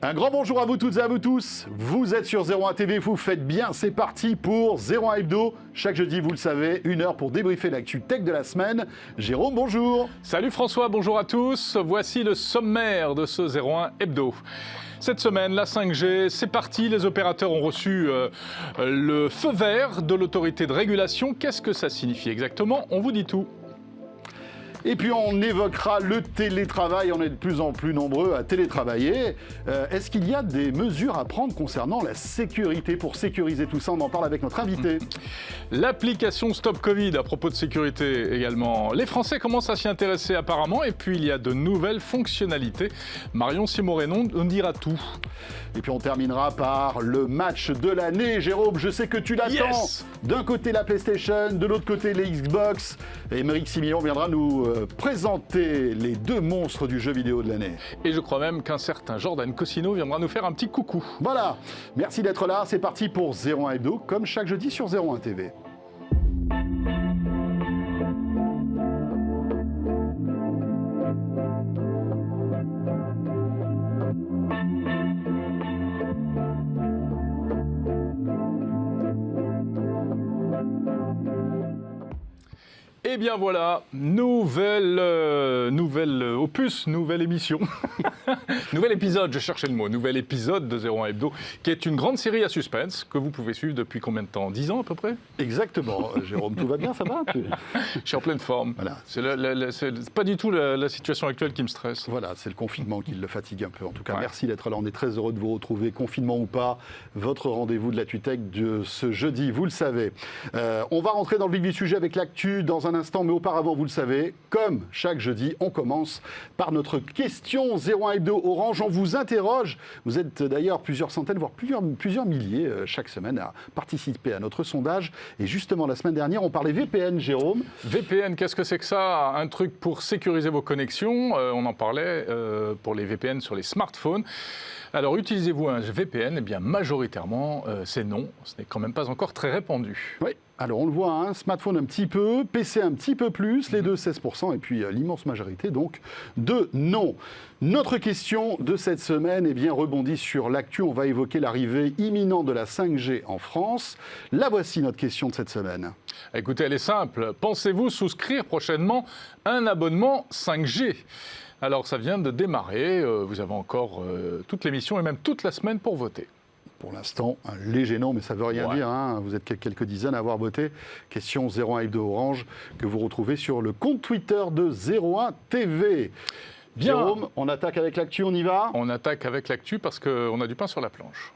Un grand bonjour à vous toutes et à vous tous. Vous êtes sur 01 TV, vous faites bien, c'est parti pour 01 Hebdo. Chaque jeudi, vous le savez, 1 heure pour débriefer l'actu tech de la semaine. Jérôme, bonjour. Salut François, bonjour à tous. Voici le sommaire de ce 01 Hebdo. Cette semaine, la 5G, c'est parti. Les opérateurs ont reçu le feu vert de l'autorité de régulation. Qu'est-ce que ça signifie exactement? On vous dit tout. Et puis on évoquera le télétravail, on est de plus en plus nombreux à télétravailler. Est-ce qu'il y a des mesures à prendre concernant la sécurité? Pour sécuriser tout ça, on en parle avec notre invité. L'application Stop Covid à propos de sécurité également. Les Français commencent à s'y intéresser apparemment et puis il y a de nouvelles fonctionnalités. Marion Simorénon nous dira tout. Et puis on terminera par le match de l'année. Jérôme, je sais que tu l'attends. Yes. D'un côté la PlayStation, de l'autre côté les Xbox. Et Émeric Simillon viendra nous présenter les deux monstres du jeu vidéo de l'année. Et je crois même qu'un certain Jordan Cosino viendra nous faire un petit coucou. Voilà, merci d'être là. C'est parti pour 01 Hebdo, comme chaque jeudi sur 01 TV. Eh bien voilà, nouvelle opus, nouvelle émission, nouvel épisode, je cherchais le mot, nouvel épisode de 01 Hebdo, qui est une grande série à suspense que vous pouvez suivre depuis combien de temps? 10 ans à peu près? Exactement. Jérôme, tout va bien, ça va? Je suis en pleine forme. Voilà. C'est pas du tout la situation actuelle qui me stresse. Voilà, c'est le confinement qui le fatigue un peu. En tout cas, Ouais. Merci d'être là. On est très heureux de vous retrouver, confinement ou pas. Votre rendez-vous de la Tutech de ce jeudi, vous le savez. On va rentrer dans le vif du sujet avec l'actu dans un instant, mais auparavant, vous le savez, comme chaque jeudi, on commence par notre question 01 Hebdo Orange. On vous interroge. Vous êtes d'ailleurs plusieurs centaines, voire plusieurs milliers chaque semaine à participer à notre sondage. Et justement, la semaine dernière, on parlait VPN, Jérôme. VPN, qu'est-ce que c'est que ça? Un truc pour sécuriser vos connexions. On en parlait pour les VPN sur les smartphones. Alors, utilisez-vous un VPN? Eh bien, majoritairement, c'est non. Ce n'est quand même pas encore très répandu. Oui, alors on le voit, hein, smartphone un petit peu, PC un petit peu plus, les deux 16%, et puis l'immense majorité donc de non. Notre question de cette semaine rebondit sur l'actu. On va évoquer l'arrivée imminente de la 5G en France. La voici notre question de cette semaine. Écoutez, elle est simple. Pensez-vous souscrire prochainement un abonnement 5G? Alors, ça vient de démarrer. Vous avez encore toute l'émission et même toute la semaine pour voter. Pour l'instant, un léger non, mais ça ne veut rien Ouais. dire. Hein. Vous êtes quelques dizaines à avoir voté. Question 01 Hebdo Orange que vous retrouvez sur le compte Twitter de 01 TV. Bien. Jérôme, on attaque avec l'actu, on y va? On attaque avec l'actu parce qu'on a du pain sur la planche.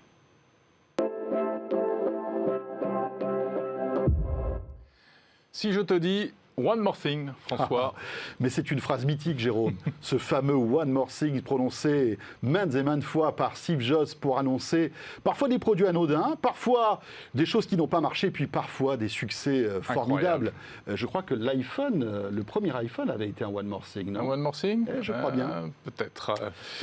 Si je te dis One More Thing, François. Mais c'est une phrase mythique, Jérôme. Ce fameux One More Thing prononcé maintes et maintes fois par Steve Jobs pour annoncer parfois des produits anodins, parfois des choses qui n'ont pas marché, puis parfois des succès formidables. Je crois que le premier iPhone avait été un One More Thing, non? Un One More Thing? Je crois bien. Peut-être.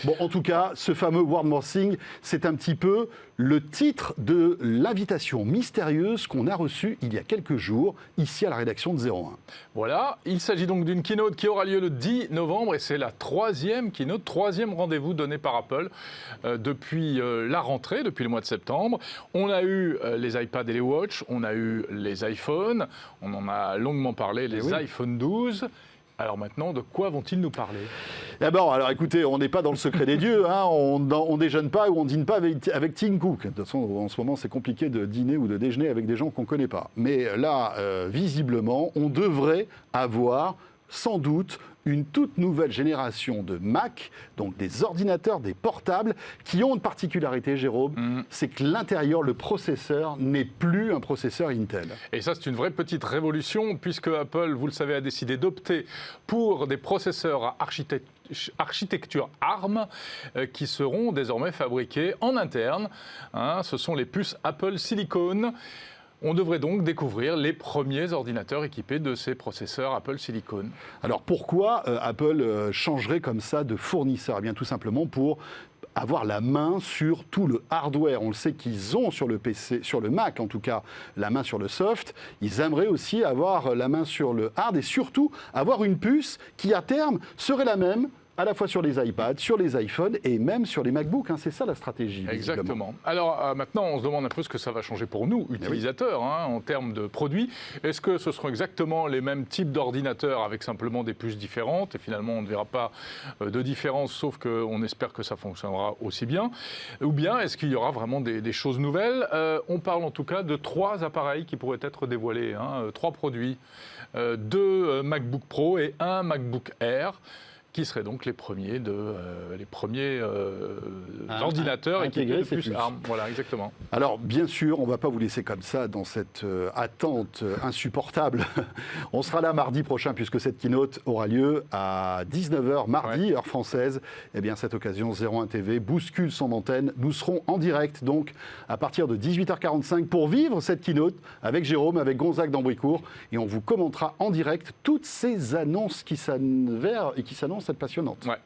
Bon, en tout cas, ce fameux One More Thing, c'est un petit peu le titre de l'invitation mystérieuse qu'on a reçue il y a quelques jours, ici à la rédaction de 01. Voilà, il s'agit donc d'une keynote qui aura lieu le 10 novembre et c'est la troisième keynote, troisième rendez-vous donné par Apple depuis la rentrée, depuis le mois de septembre. On a eu les iPads et les Watch, on a eu les iPhones, on en a longuement parlé, les iPhone 12. Alors maintenant, de quoi vont-ils nous parler? D'abord, alors écoutez, on n'est pas dans le secret des dieux, hein, on déjeune pas ou on dîne pas avec Tim Cook. De toute façon, en ce moment, c'est compliqué de dîner ou de déjeuner avec des gens qu'on ne connaît pas. Mais là, visiblement, on devrait avoir sans doute une toute nouvelle génération de Mac, donc des ordinateurs, des portables, qui ont une particularité, Jérôme, c'est que l'intérieur, le processeur, n'est plus un processeur Intel. Et ça, c'est une vraie petite révolution, puisque Apple, vous le savez, a décidé d'opter pour des processeurs à architecture ARM qui seront désormais fabriqués en interne. Hein, ce sont les puces Apple Silicon. On devrait donc découvrir les premiers ordinateurs équipés de ces processeurs Apple Silicon. Alors pourquoi Apple changerait comme ça de fournisseur? Eh bien tout simplement pour avoir la main sur tout le hardware. On le sait qu'ils ont sur le PC, sur le Mac en tout cas, la main sur le soft. Ils aimeraient aussi avoir la main sur le hard et surtout avoir une puce qui à terme serait la même à la fois sur les iPads, sur les iPhones et même sur les MacBooks. C'est ça la stratégie. Exactement. Alors maintenant, on se demande un peu ce que ça va changer pour nous, utilisateurs, en termes de produits. Est-ce que ce seront exactement les mêmes types d'ordinateurs avec simplement des puces différentes et finalement on ne verra pas de différence, sauf qu'on espère que ça fonctionnera aussi bien. Ou bien est-ce qu'il y aura vraiment des choses nouvelles? On parle en tout cas de 3 appareils qui pourraient être dévoilés, 3 produits, 2 MacBook Pro et 1 MacBook Air, qui seraient donc les premiers ordinateurs intégrés de puces ARM. Voilà, exactement. Alors, bien sûr, on ne va pas vous laisser comme ça dans cette attente insupportable. On sera là mardi prochain, puisque cette keynote aura lieu à 19h mardi, heure française. Eh bien, cette occasion, 01 TV bouscule son antenne. Nous serons en direct, donc, à partir de 18h45 pour vivre cette keynote avec Jérôme, avec Gonzague d'Ambricourt. Et on vous commentera en direct toutes ces annonces qui s'annoncent être passionnantes. Ouais.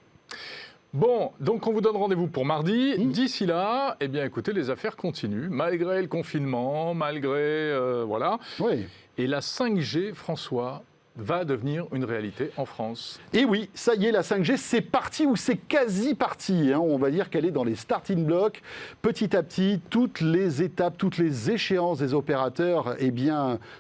Bon, donc on vous donne rendez-vous pour mardi. D'ici là, eh bien écoutez, les affaires continuent, malgré le confinement, malgré... voilà. Oui. Et la 5G, François, va devenir une réalité en France. Et oui, ça y est, la 5G, c'est parti ou c'est quasi parti. On va dire qu'elle est dans les starting blocks. Petit à petit, toutes les étapes, toutes les échéances des opérateurs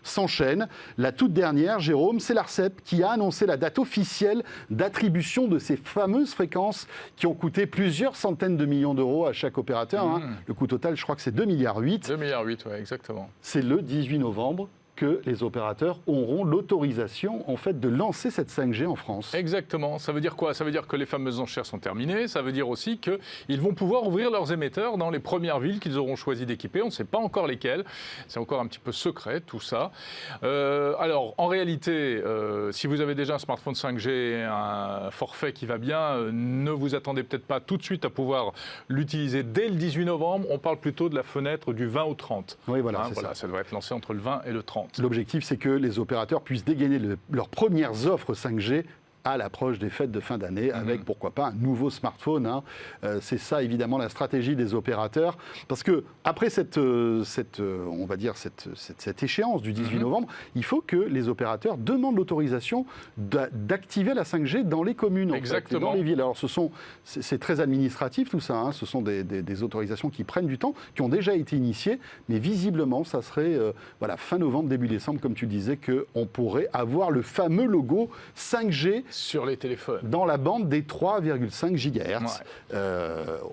s'enchaînent. La toute dernière, Jérôme, c'est l'ARCEP qui a annoncé la date officielle d'attribution de ces fameuses fréquences qui ont coûté plusieurs centaines de millions d'euros à chaque opérateur. Le coût total, je crois que c'est 2,8 milliards. 2,8 milliards, oui, exactement. C'est le 18 novembre. Que les opérateurs auront l'autorisation en fait de lancer cette 5G en France. Exactement. Ça veut dire quoi? Ça veut dire que les fameuses enchères sont terminées. Ça veut dire aussi qu'ils vont pouvoir ouvrir leurs émetteurs dans les premières villes qu'ils auront choisi d'équiper. On ne sait pas encore lesquelles. C'est encore un petit peu secret tout ça. Alors en réalité, si vous avez déjà un smartphone 5G, un forfait qui va bien, ne vous attendez peut-être pas tout de suite à pouvoir l'utiliser dès le 18 novembre. On parle plutôt de la fenêtre du 20 au 30. Oui, voilà, ça doit être lancé entre le 20 et le 30. L'objectif, c'est que les opérateurs puissent dégainer leurs premières offres 5G à l'approche des fêtes de fin d'année, avec pourquoi pas un nouveau smartphone. C'est ça évidemment la stratégie des opérateurs, parce que après cette échéance du 18 novembre, il faut que les opérateurs demandent l'autorisation d'activer la 5G dans les communes, exactement, dans les villes. Alors c'est très administratif tout ça. Ce sont des autorisations qui prennent du temps, qui ont déjà été initiées, mais visiblement ça serait fin novembre, début décembre, comme tu disais, qu'on pourrait avoir le fameux logo 5G sur les téléphones, dans la bande des 3,5 GHz.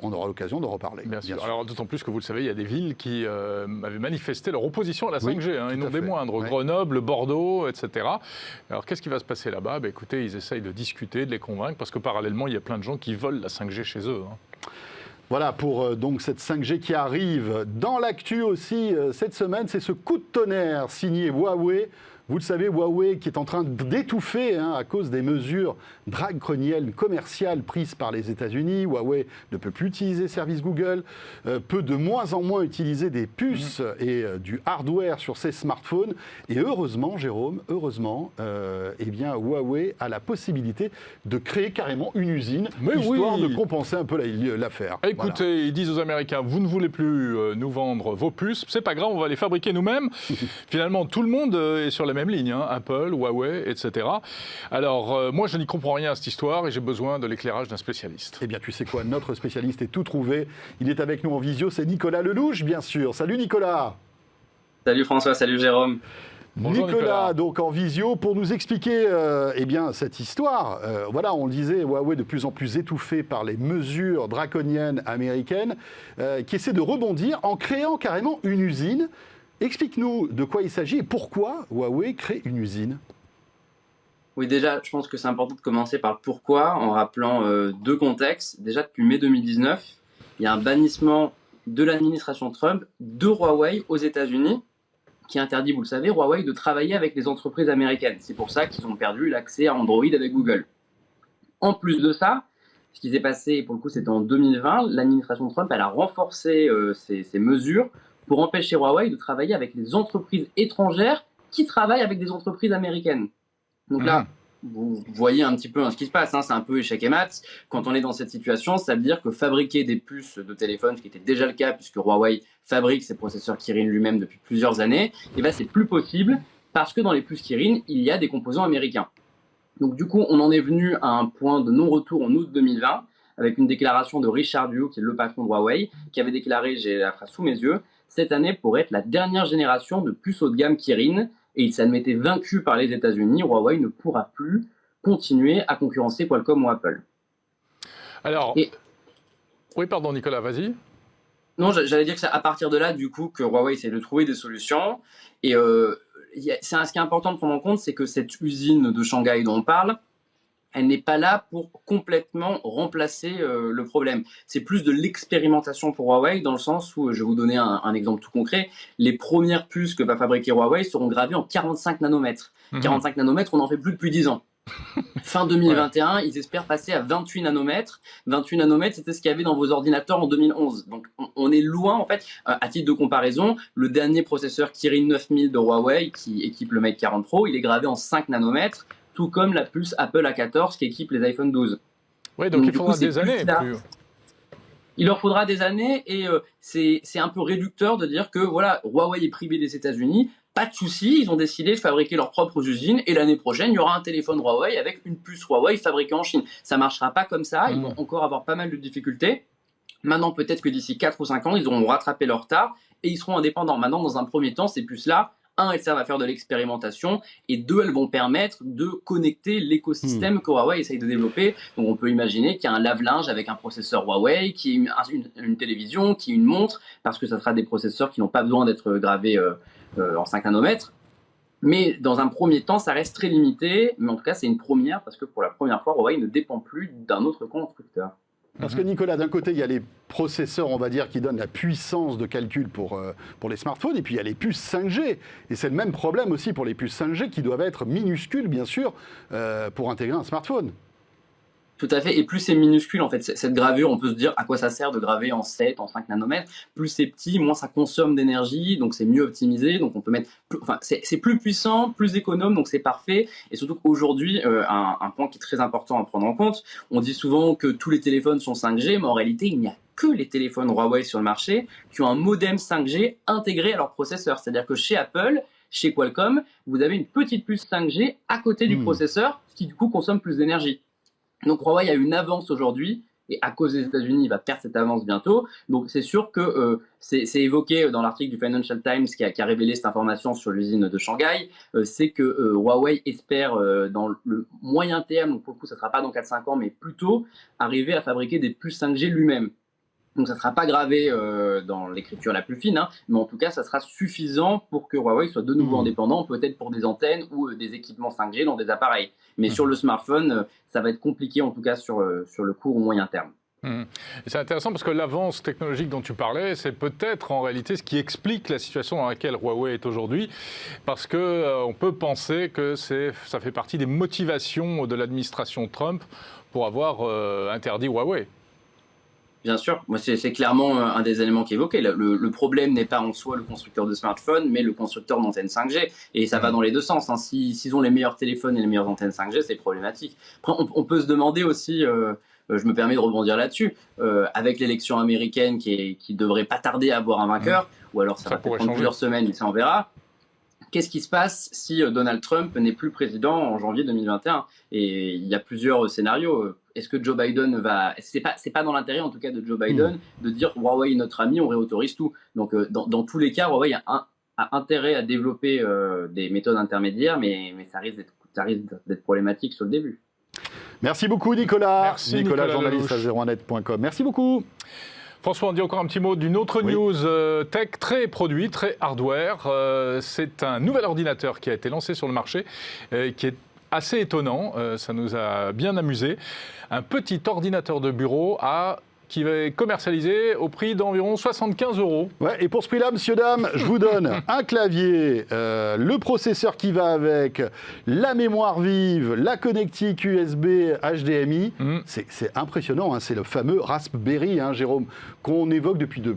On aura l'occasion de reparler. Bien sûr. Alors d'autant plus que vous le savez, il y a des villes qui avaient manifesté leur opposition à la 5G, et non des moindres. Grenoble, Bordeaux, etc. Alors qu'est-ce qui va se passer là-bas? Écoutez, ils essayent de discuter, de les convaincre, parce que parallèlement, il y a plein de gens qui veulent la 5G chez eux. Voilà pour donc cette 5G qui arrive. Dans l'actu aussi, cette semaine, c'est ce coup de tonnerre signé Huawei. Vous le savez, Huawei qui est en train d'étouffer à cause des mesures draconiennes commerciales prises par les États-Unis. Huawei ne peut plus utiliser service Google, peut de moins en moins utiliser des puces et du hardware sur ses smartphones. Et heureusement, Jérôme, Huawei a la possibilité de créer carrément une usine, histoire de compenser un peu l'affaire. Écoutez, ils disent aux Américains, vous ne voulez plus nous vendre vos puces, c'est pas grave, on va les fabriquer nous-mêmes. Finalement, tout le monde est sur la même ligne, Apple, Huawei, etc. Alors, moi, je n'y comprends rien à cette histoire et j'ai besoin de l'éclairage d'un spécialiste. Eh bien, tu sais quoi, notre spécialiste est tout trouvé. Il est avec nous en visio, c'est Nicolas Lelouch, bien sûr. Salut Nicolas. Salut François, salut Jérôme. Bonjour Nicolas, donc en visio, pour nous expliquer cette histoire. On le disait, Huawei de plus en plus étouffé par les mesures draconiennes américaines, qui essaie de rebondir en créant carrément une usine. Explique-nous de quoi il s'agit et pourquoi Huawei crée une usine. Oui, déjà, je pense que c'est important de commencer par le pourquoi, en rappelant 2 contextes. Déjà, depuis mai 2019, il y a un bannissement de l'administration Trump de Huawei aux États-Unis, qui interdit, vous le savez, Huawei de travailler avec les entreprises américaines. C'est pour ça qu'ils ont perdu l'accès à Android avec Google. En plus de ça, ce qui s'est passé, pour le coup, c'était en 2020, l'administration Trump, elle a renforcé ces mesures pour empêcher Huawei de travailler avec les entreprises étrangères qui travaillent avec des entreprises américaines. Donc là, vous voyez un petit peu ce qui se passe, c'est un peu échec et maths. Quand on est dans cette situation, ça veut dire que fabriquer des puces de téléphone, ce qui était déjà le cas puisque Huawei fabrique ses processeurs Kirin lui-même depuis plusieurs années, et c'est plus possible parce que dans les puces Kirin, il y a des composants américains. Donc du coup, on en est venu à un point de non-retour en août 2020, avec une déclaration de Richard Liu, qui est le patron de Huawei, qui avait déclaré, j'ai la phrase sous mes yeux, cette année pourrait être la dernière génération de puces haut de gamme Kirin, et il s'admettait vaincu par les États-Unis. Huawei ne pourra plus continuer à concurrencer Qualcomm ou Apple. Alors, oui, pardon Nicolas, vas-y. Non, j'allais dire que c'est à partir de là, du coup, que Huawei essaie de trouver des solutions. Et ce qui est important de prendre en compte, c'est que cette usine de Shanghai dont on parle, elle n'est pas là pour complètement remplacer le problème. C'est plus de l'expérimentation pour Huawei, dans le sens où, je vais vous donner un exemple tout concret, les premières puces que va fabriquer Huawei seront gravées en 45 nanomètres. 45 nanomètres, on n'en fait plus depuis 10 ans. Fin 2021, ils espèrent passer à 28 nanomètres. 28 nanomètres, c'était ce qu'il y avait dans vos ordinateurs en 2011. Donc, on est loin, en fait. À titre de comparaison, le dernier processeur Kirin 9000 de Huawei, qui équipe le Mate 40 Pro, il est gravé en 5 nanomètres, tout comme la puce Apple A14 qui équipe les iPhone 12. Oui, donc il faudra des années. Il leur faudra des années, et c'est un peu réducteur de dire que voilà, Huawei est privé des États-Unis. Pas de souci, ils ont décidé de fabriquer leurs propres usines, et l'année prochaine, il y aura un téléphone Huawei avec une puce Huawei fabriquée en Chine. Ça ne marchera pas comme ça, ils vont encore avoir pas mal de difficultés. Maintenant, peut-être que d'ici 4 ou 5 ans, ils auront rattrapé leur retard et ils seront indépendants. Maintenant, dans un premier temps, ces puces-là, elles servent à faire de l'expérimentation, et 2, elles vont permettre de connecter l'écosystème que Huawei essaye de développer. Donc, on peut imaginer qu'il y a un lave-linge avec un processeur Huawei, qui est une télévision, qui est une montre, parce que ça sera des processeurs qui n'ont pas besoin d'être gravés en 5 nanomètres. Mais dans un premier temps, ça reste très limité. Mais en tout cas, c'est une première, parce que pour la première fois, Huawei ne dépend plus d'un autre constructeur. Parce que Nicolas, d'un côté, il y a les processeurs, on va dire, qui donnent la puissance de calcul pour les smartphones, et puis il y a les puces 5G. Et c'est le même problème aussi pour les puces 5G, qui doivent être minuscules, bien sûr, pour intégrer un smartphone. Tout à fait, et plus c'est minuscule, en fait, cette gravure, on peut se dire à quoi ça sert de graver en 7, en 5 nanomètres. Plus c'est petit, moins ça consomme d'énergie, donc c'est mieux optimisé, donc on peut mettre... c'est plus puissant, plus économe, donc c'est parfait. Et surtout qu'aujourd'hui, un point qui est très important à prendre en compte, on dit souvent que tous les téléphones sont 5G, mais en réalité, il n'y a que les téléphones Huawei sur le marché qui ont un modem 5G intégré à leur processeur. C'est-à-dire que chez Apple, chez Qualcomm, vous avez une petite puce 5G à côté du processeur, ce qui du coup consomme plus d'énergie. Donc Huawei a une avance aujourd'hui, et à cause des États-Unis, il va perdre cette avance bientôt. Donc c'est sûr que c'est évoqué dans l'article du Financial Times qui a révélé cette information sur l'usine de Shanghai, c'est que Huawei espère dans le moyen terme, donc pour le coup ça ne sera pas dans 4-5 ans, mais plutôt arriver à fabriquer des puces 5G lui-même. Donc ça ne sera pas gravé dans l'écriture la plus fine, hein, mais en tout cas ça sera suffisant pour que Huawei soit de nouveau indépendant, peut-être pour des antennes ou des équipements 5G dans des appareils. Mais sur le smartphone, ça va être compliqué en tout cas sur le court ou moyen terme. C'est intéressant parce que l'avance technologique dont tu parlais, c'est peut-être en réalité ce qui explique la situation dans laquelle Huawei est aujourd'hui, parce qu'on peut penser que ça fait partie des motivations de l'administration Trump pour avoir interdit Huawei. Bien sûr, moi c'est clairement un des éléments qui est évoqué. Le problème n'est pas en soi le constructeur de smartphone, mais le constructeur d'antennes 5G. Et ça va dans les deux sens, hein. S'ils ont les meilleurs téléphones et les meilleures antennes 5G, c'est problématique. Après, on peut se demander aussi, je me permets de rebondir là-dessus, avec l'élection américaine qui devrait pas tarder à avoir un vainqueur, ou alors ça va peut-être prendre plusieurs semaines, ça on verra. Qu'est-ce qui se passe si Donald Trump n'est plus président en janvier 2021 ? Et il y a plusieurs scénarios. Est-ce que Joe Biden va... C'est pas dans l'intérêt, en tout cas, de Joe Biden de dire « Huawei est notre ami, on réautorise tout ». Donc, dans tous les cas, Huawei a intérêt à développer des méthodes intermédiaires, mais ça risque d'être problématique sur le début. Merci beaucoup, Nicolas. Merci, Nicolas, journaliste à 01net.com. Merci beaucoup. François, on dit encore un petit mot d'une autre news tech, très produit, très hardware. C'est un nouvel ordinateur qui a été lancé sur le marché, qui est assez étonnant, ça nous a bien amusé. Un petit ordinateur de bureau qui va être commercialisé au prix d'environ 75 €. Ouais, et pour ce prix-là, monsieur, dame, je vous donne un clavier, le processeur qui va avec, la mémoire vive, la connectique USB HDMI. C'est impressionnant, hein, c'est le fameux Raspberry, hein, Jérôme, qu'on évoque depuis de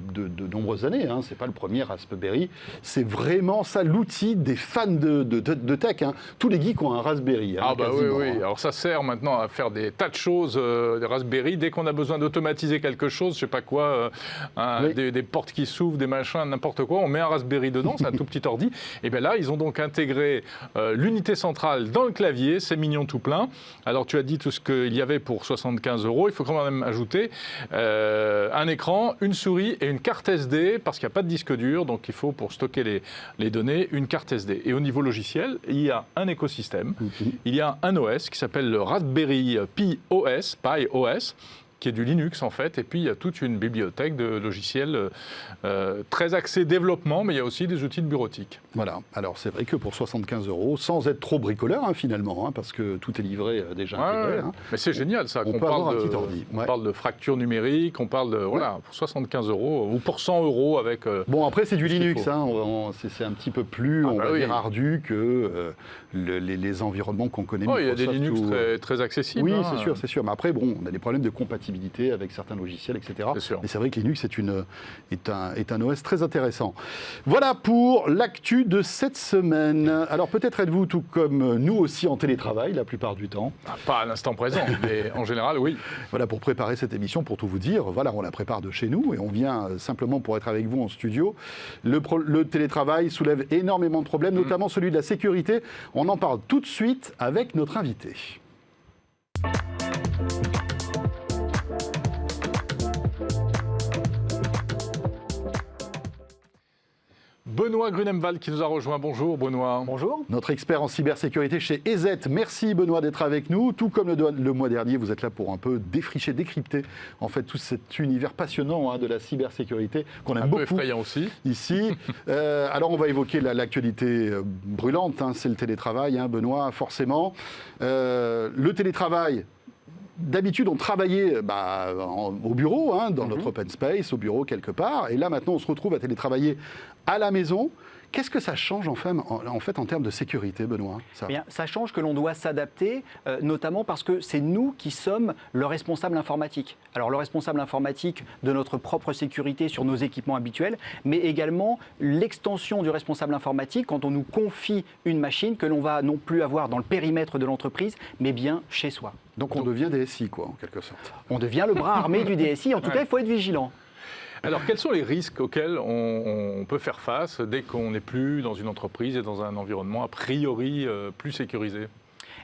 nombreuses années. Hein, c'est pas le premier Raspberry. C'est vraiment ça l'outil des fans de tech. Hein. Tous les geeks ont un Raspberry. Hein, oui. Alors ça sert maintenant à faire des tas de choses, des Raspberry. Dès qu'on a besoin d'automatiser activer quelque chose, je sais pas quoi, des portes qui s'ouvrent, des machins, n'importe quoi, on met un Raspberry dedans, c'est un tout petit ordi. Et bien là, ils ont donc intégré l'unité centrale dans le clavier, c'est mignon tout plein. Alors tu as dit tout ce qu'il y avait pour 75 €, il faut quand même ajouter un écran, une souris et une carte SD, parce qu'il n'y a pas de disque dur, donc il faut pour stocker les données, une carte SD. Et au niveau logiciel, il y a un écosystème, il y a un OS qui s'appelle le Raspberry Pi OS, qui est du Linux en fait, et puis il y a toute une bibliothèque de logiciels très axés développement, mais il y a aussi des outils de bureautique. Voilà, alors c'est vrai que pour 75 €, sans être trop bricoleur finalement, parce que tout est livré déjà intégré. Mais c'est génial ça, on peut avoir un petit ordi. On parle de fracture numérique, on parle de, voilà, pour 75 € ou pour 100 € avec... bon, après c'est du Linux, c'est un petit peu plus, on va dire, ardu que les environnements qu'on connaît. Il y a des Linux très accessibles. Oui, c'est sûr, mais après, bon, on a des problèmes de compatibilité avec certains logiciels, etc. Mais c'est vrai que Linux est un OS très intéressant. Voilà pour l'actu de cette semaine. Alors peut-être êtes-vous tout comme nous aussi en télétravail la plupart du temps. Pas à l'instant présent, mais en général, oui. Voilà, pour préparer cette émission, pour tout vous dire, voilà, on la prépare de chez nous et on vient simplement pour être avec vous en studio. Le télétravail soulève énormément de problèmes, notamment celui de la sécurité. On en parle tout de suite avec notre invité. Benoît Grunemwald qui nous a rejoint. Bonjour Benoît. Bonjour. Notre expert en cybersécurité chez EZ. Merci Benoît d'être avec nous. Tout comme le mois dernier, vous êtes là pour un peu défricher, décrypter en fait tout cet univers passionnant de la cybersécurité qu'on aime beaucoup. Un peu effrayant aussi. Ici. Alors on va évoquer l'actualité brûlante, c'est le télétravail, Benoît, forcément. Le télétravail. D'habitude, on travaillait au bureau, dans notre open space, au bureau quelque part. Et là, maintenant, on se retrouve à télétravailler à la maison. Qu'est-ce que ça change en fait en termes de sécurité, Benoît ? Ça change que l'on doit s'adapter, notamment parce que c'est nous qui sommes le responsable informatique. Alors le responsable informatique de notre propre sécurité sur nos équipements habituels, mais également l'extension du responsable informatique quand on nous confie une machine que l'on va non plus avoir dans le périmètre de l'entreprise, mais bien chez soi. Donc on devient DSI, en quelque sorte. On devient le bras armé du DSI. En tout cas, il faut être vigilant. Alors, quels sont les risques auxquels on peut faire face dès qu'on n'est plus dans une entreprise et dans un environnement a priori plus sécurisé ?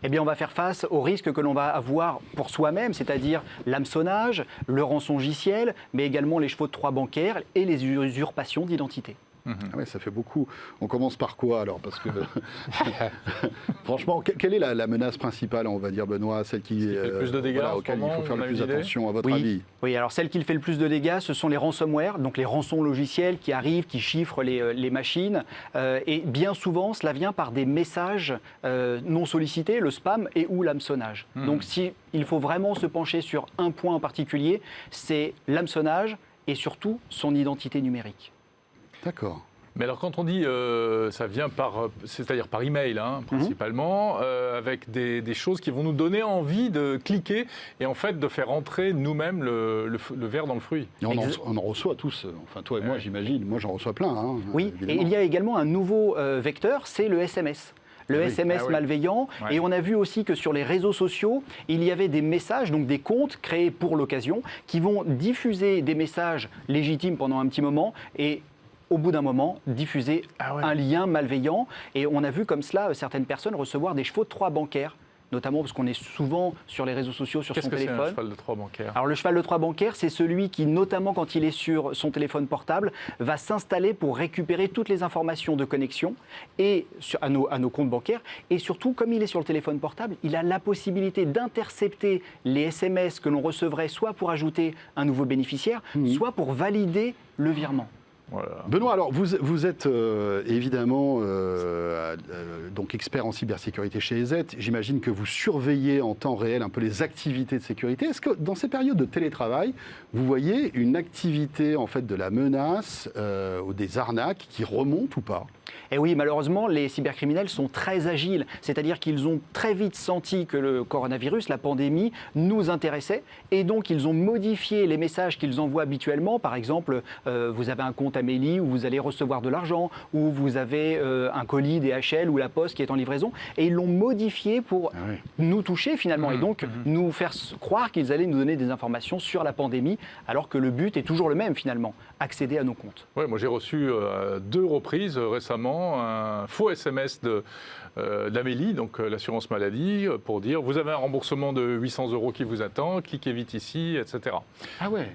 Eh bien, on va faire face aux risques que l'on va avoir pour soi-même, c'est-à-dire l'hameçonnage, le rançongiciel, mais également les chevaux de Troie bancaires et les usurpations d'identité. Ah ouais, ça fait beaucoup. On commence par quoi alors ? Parce que franchement, quelle est la menace principale, on va dire, Benoît, celle qui fait le plus de dégâts, auquel il faut faire le plus attention, à votre avis ? Oui, alors celle qui fait le plus de dégâts, ce sont les ransomware, donc les rançons logiciels qui arrivent, qui chiffrent les machines. Et bien souvent, cela vient par des messages non sollicités, le spam et ou l'hameçonnage. Donc il faut vraiment se pencher sur un point en particulier, c'est l'hameçonnage et surtout son identité numérique. D'accord. Mais alors quand on dit ça vient c'est-à-dire par email principalement, avec des choses qui vont nous donner envie de cliquer et en fait de faire entrer nous-mêmes le ver dans le fruit. Et on en reçoit tous, enfin toi et moi j'imagine, moi j'en reçois plein. Oui, évidemment. Et il y a également un nouveau vecteur, c'est le SMS. Le SMS malveillant. Et on a vu aussi que sur les réseaux sociaux, il y avait des messages, donc des comptes créés pour l'occasion, qui vont diffuser des messages légitimes pendant un petit moment et au bout d'un moment, diffuser un lien malveillant. Et on a vu comme cela certaines personnes recevoir des chevaux de Troie bancaires, notamment parce qu'on est souvent sur les réseaux sociaux, sur son téléphone. Qu'est-ce que c'est un cheval de Troie bancaire ? Alors le cheval de Troie bancaire, c'est celui qui, notamment quand il est sur son téléphone portable, va s'installer pour récupérer toutes les informations de connexion et à nos comptes bancaires. Et surtout, comme il est sur le téléphone portable, il a la possibilité d'intercepter les SMS que l'on recevrait soit pour ajouter un nouveau bénéficiaire, soit pour valider le virement. Voilà. Benoît, alors vous êtes évidemment donc expert en cybersécurité chez EZ. J'imagine que vous surveillez en temps réel un peu les activités de sécurité. Est-ce que dans ces périodes de télétravail, vous voyez une activité en fait de la menace ou des arnaques qui remontent ou pas ? Et oui, malheureusement, les cybercriminels sont très agiles, c'est-à-dire qu'ils ont très vite senti que le coronavirus, la pandémie, nous intéressait, et donc ils ont modifié les messages qu'ils envoient habituellement. Par exemple, vous avez un compte Amélie où vous allez recevoir de l'argent, ou vous avez un colis DHL ou la Poste qui est en livraison, et ils l'ont modifié pour nous toucher finalement, et donc nous faire croire qu'ils allaient nous donner des informations sur la pandémie, alors que le but est toujours le même finalement, accéder à nos comptes. Ouais, moi j'ai reçu 2 reprises récemment un faux SMS d'Amélie, donc l'assurance maladie, pour dire vous avez un remboursement de 800 € qui vous attend, cliquez vite ici, etc. Ah ouais.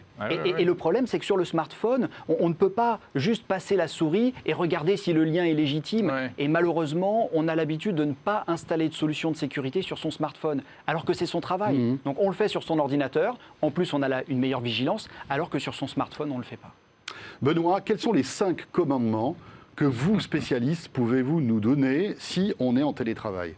Et le problème, c'est que sur le smartphone, on ne peut pas juste passer la souris et regarder si le lien est légitime. Ouais. Et malheureusement, on a l'habitude de ne pas installer de solution de sécurité sur son smartphone, alors que c'est son travail. Donc on le fait sur son ordinateur, en plus on a une meilleure vigilance, alors que sur son smartphone, on ne le fait pas. Benoît, quels sont les 5 commandements que vous, spécialistes, pouvez-vous nous donner si on est en télétravail ?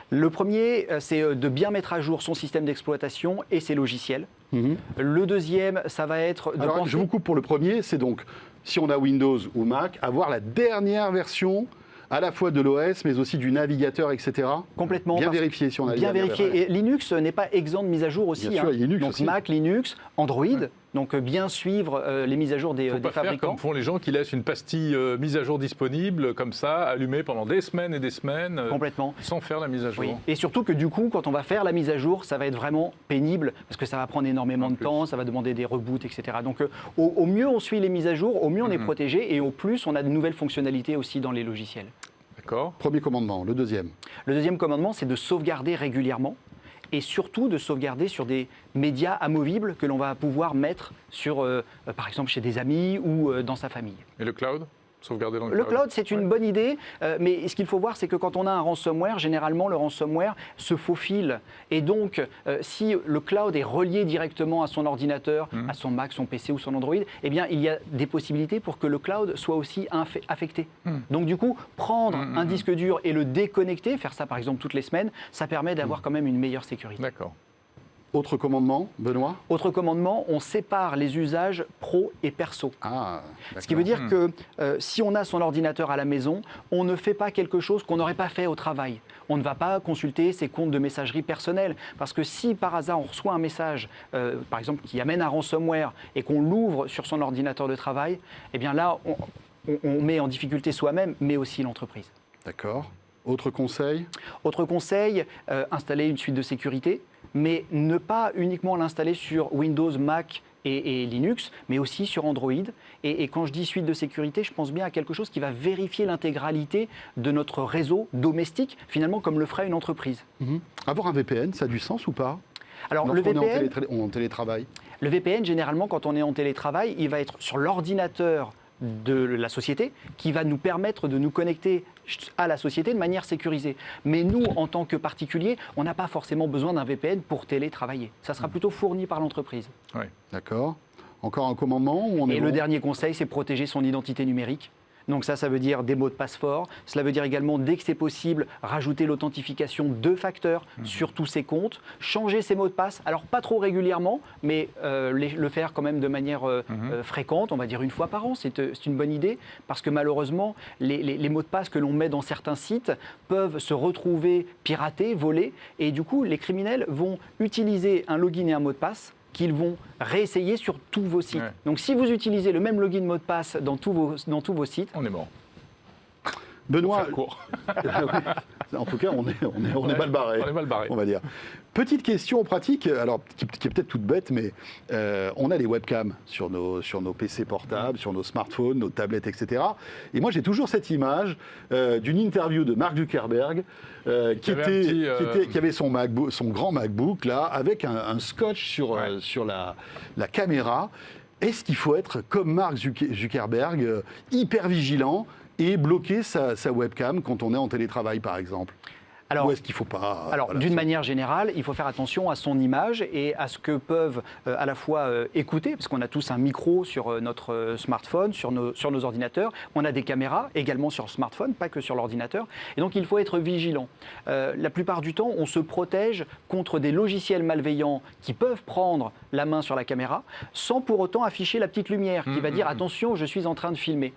Le premier, c'est de bien mettre à jour son système d'exploitation et ses logiciels. Le deuxième, ça va être de Alors, penser... je vous coupe pour le premier, c'est donc, si on a Windows ou Mac, avoir la dernière version à la fois de l'OS, mais aussi du navigateur, etc. Complètement. Bien vérifier si on a Bien bien vérifier. Et Linux n'est pas exempt de mise à jour aussi. Bien sûr, Linux donc aussi. Mac, Linux, Android. Donc bien suivre les mises à jour des Il ne faut pas faire fabricants. comme font les gens qui laissent une pastille mise à jour disponible, comme ça, allumée pendant des semaines et des semaines, Complètement. sans faire la mise à jour. Oui. Et surtout que du coup, quand on va faire la mise à jour, ça va être vraiment pénible parce que ça va prendre énormément de temps, ça va demander des reboots, etc. Donc au mieux on suit les mises à jour, au mieux on est protégé et au plus on a de nouvelles fonctionnalités aussi dans les logiciels. D'accord. Premier commandement. Le deuxième. Le deuxième commandement, c'est de sauvegarder régulièrement et surtout de sauvegarder sur des médias amovibles que l'on va pouvoir mettre sur, par exemple, chez des amis ou dans sa famille. Et le cloud ? Sauvegarder dans Le cloud, c'est une bonne idée, mais ce qu'il faut voir, c'est que quand on a un ransomware, généralement, le ransomware se faufile. Et donc, si le cloud est relié directement à son ordinateur, à son Mac, son PC ou son Android, eh bien, il y a des possibilités pour que le cloud soit aussi affecté. Donc, du coup, prendre un disque dur et le déconnecter, faire ça, par exemple, toutes les semaines, ça permet d'avoir quand même une meilleure sécurité. D'accord. Autre commandement, Benoît ? Autre commandement, on sépare les usages pro et perso. Ah, Ce qui veut dire que si on a son ordinateur à la maison, on ne fait pas quelque chose qu'on n'aurait pas fait au travail. On ne va pas consulter ses comptes de messagerie personnels. Parce que si par hasard on reçoit un message, par exemple, qui amène un ransomware et qu'on l'ouvre sur son ordinateur de travail, eh bien là, on met en difficulté soi-même, mais aussi l'entreprise. D'accord. Autre conseil ? Autre conseil, installer une suite de sécurité, mais ne pas uniquement l'installer sur Windows, Mac et Linux, mais aussi sur Android. Et quand je dis suite de sécurité, je pense bien à quelque chose qui va vérifier l'intégralité de notre réseau domestique, finalement comme le ferait une entreprise. Avoir un VPN, ça a du sens ou pas ? Alors le Lorsqu'on VPN, est en télétravail. le VPN, généralement, quand on est en télétravail, il va être sur l'ordinateur de la société qui va nous permettre de nous connecter à la société de manière sécurisée. Mais nous, en tant que particuliers, on n'a pas forcément besoin d'un VPN pour télétravailler. Ça sera plutôt fourni par l'entreprise. Ouais. D'accord. Encore un commandement ou on est Et le bon ? dernier conseil, c'est protéger son identité numérique. Donc ça veut dire des mots de passe forts. Cela veut dire également, dès que c'est possible, rajouter l'authentification 2 facteurs sur tous ses comptes, changer ses mots de passe, alors pas trop régulièrement, mais le faire quand même de manière fréquente, on va dire 1 fois par an, c'est une bonne idée, parce que malheureusement, les mots de passe que l'on met dans certains sites peuvent se retrouver piratés, volés, et du coup, les criminels vont utiliser un login et un mot de passe qu'ils vont réessayer sur tous vos sites. Ouais. Donc si vous utilisez le même login mot de passe dans tous vos sites, On est mort. Benoît, Faire court. en tout cas, on est mal barré. On est mal barré. On va dire. Petite question pratique, alors qui est peut-être toute bête, mais on a les webcams sur nos PC portables, sur nos smartphones, nos tablettes, etc. Et moi, j'ai toujours cette image d'une interview de Mark Zuckerberg qui avait son grand MacBook là, avec un scotch sur la caméra. Est-ce qu'il faut être comme Mark Zuckerberg, hyper vigilant et bloquer sa webcam quand on est en télétravail, par exemple ? Alors, ou est-ce qu'il ne faut pas... Alors, voilà, d'une c'est- manière générale, il faut faire attention à son image et à ce que peuvent à la fois écouter, parce qu'on a tous un micro sur notre smartphone, sur nos ordinateurs. On a des caméras également sur le smartphone, pas que sur l'ordinateur. Et donc, il faut être vigilant. La plupart du temps, on se protège contre des logiciels malveillants qui peuvent prendre la main sur la caméra sans pour autant afficher la petite lumière qui va dire « Attention, je suis en train de filmer ».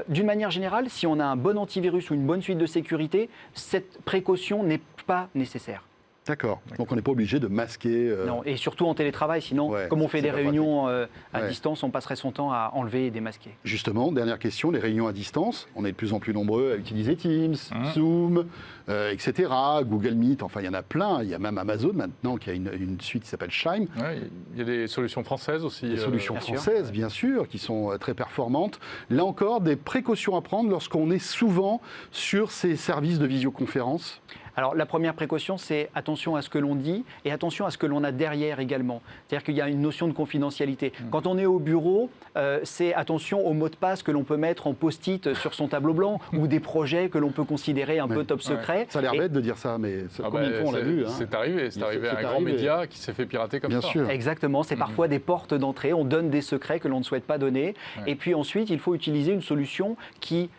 D'une manière générale, si on a un bon antivirus ou une bonne suite de sécurité, cette précaution n'est pas nécessaire. D'accord. Donc on n'est pas obligé de masquer... Non, et surtout en télétravail, sinon, Ouais, comme on fait c'est des pas réunions à Ouais. distance, on passerait son temps à enlever et démasquer. Justement, dernière question, les réunions à distance, on est de plus en plus nombreux à utiliser Teams, Zoom, etc., Google Meet, enfin il y en a plein, il y a même Amazon maintenant qui a une suite qui s'appelle Chime. Ouais, il y a des solutions françaises aussi. Des solutions bien sûr. françaises, bien sûr, qui sont très performantes. Là encore, des précautions à prendre lorsqu'on est souvent sur ces services de visioconférence. Alors la première précaution, c'est attention à ce que l'on dit et attention à ce que l'on a derrière également. C'est-à-dire qu'il y a une notion de confidentialité. Quand on est au bureau, c'est attention aux mots de passe que l'on peut mettre en post-it sur son tableau blanc ou des projets que l'on peut considérer un peu top secret. Ça a l'air Et- bête de dire ça, mais Ah combien de bah, fois on l'a vu, hein. C'est arrivé, c'est arrivé à un C'est grand arrivé. média qui s'est fait pirater comme Bien ça. sûr. Exactement, c'est parfois des portes d'entrée, on donne des secrets que l'on ne souhaite pas donner. Ouais. Et puis ensuite, il faut utiliser une solution qui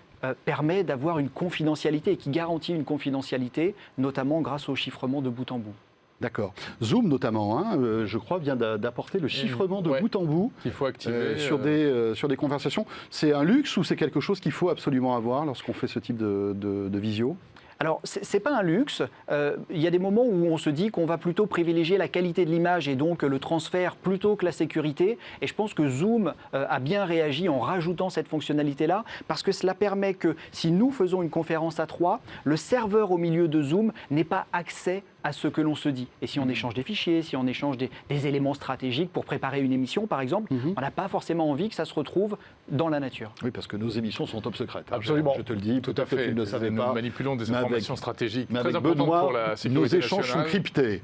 permet d'avoir une confidentialité et qui garantit une confidentialité, notamment grâce au chiffrement de bout en bout. D'accord. Zoom notamment, hein, je crois, vient d'apporter le chiffrement de Ouais. bout en bout Qu'il faut activer. sur des conversations. C'est un luxe ou c'est quelque chose qu'il faut absolument avoir lorsqu'on fait ce type de visio ? Alors, ce n'est pas un luxe. Il y a des moments où on se dit qu'on va plutôt privilégier la qualité de l'image et donc le transfert plutôt que la sécurité. Et je pense que Zoom a bien réagi en rajoutant cette fonctionnalité-là, parce que cela permet que si nous faisons une conférence à 3, le serveur au milieu de Zoom n'ait pas accès à ce que l'on se dit. Et si on échange des fichiers, si on échange des éléments stratégiques pour préparer une émission, par exemple, on n'a pas forcément envie que ça se retrouve dans la nature. Oui, parce que nos émissions sont top secrètes. hein. Absolument. Je te le dis, Tout à peut-être que fait. tu ne le savais Nous pas. manipulons des Mais avec- informations stratégiques Mais très avec importantes Benoît, pour la nos sécurité échanges sont nationale. cryptés.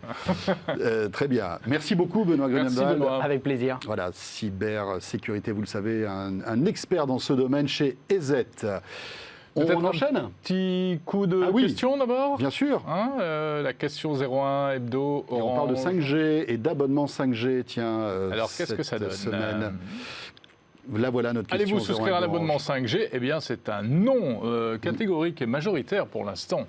Très bien. Merci beaucoup, Benoît Merci, Grunendahl. Benoît. Avec plaisir. Voilà, cybersécurité, vous le savez, un expert dans ce domaine chez EZ. Peut-être On enchaîne un petit coup de Ah oui. questions d'abord. Bien sûr. Hein, la question 01 hebdo. Et on parle de Orange. 5G et d'abonnement 5G, tiens. Alors qu'est-ce que ça donne semaine. Là, voilà notre question. Allez-vous souscrire 01 à l'abonnement d'Orange. 5G? Eh bien, c'est un non catégorique et majoritaire pour l'instant.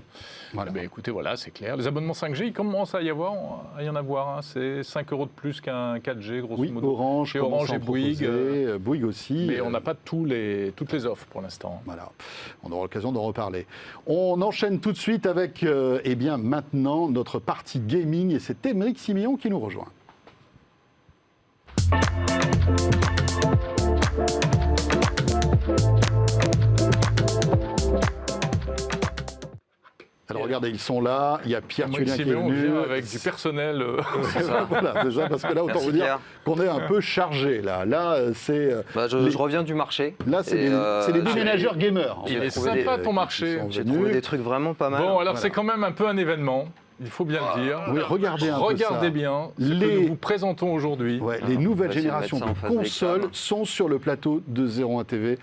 Voilà. Eh bien, écoutez, voilà, c'est clair. Les abonnements 5G, il commence à y en avoir. Hein. C'est 5 € de plus qu'un 4G, grosso Oui, modo. Orange, Chez commence Orange à en et Bouygues. proposer, Bouygues aussi. Mais on n'a pas toutes les offres pour l'instant. Voilà, on aura l'occasion d'en reparler. On enchaîne tout de suite avec, eh bien, maintenant, notre partie gaming, et c'est Émeric Simillon qui nous rejoint. Alors regardez, ils sont là, il y a Pierre Moi, Tullien qui est Siméon venu. vient avec du personnel. Voilà, déjà, parce que là, autant Merci, vous dire Pierre. qu'on est un peu chargé, là. Là, c'est... Bah, je reviens du marché. Là, c'est Et, c'est les j'ai- déménageurs gamers. en Il fait. est trouvé sympa des- ton qui marché. sont J'ai venus. trouvé des trucs vraiment pas mal. Bon, alors c'est quand même un peu un événement. Il faut bien le dire. Oui, regardez un peu Regardez ça. bien ce Les- que nous vous présentons aujourd'hui. Ouais, les nouvelles on va essayer de générations mettre de ça en face consoles d'écran. sont sur le plateau de 01 TV avec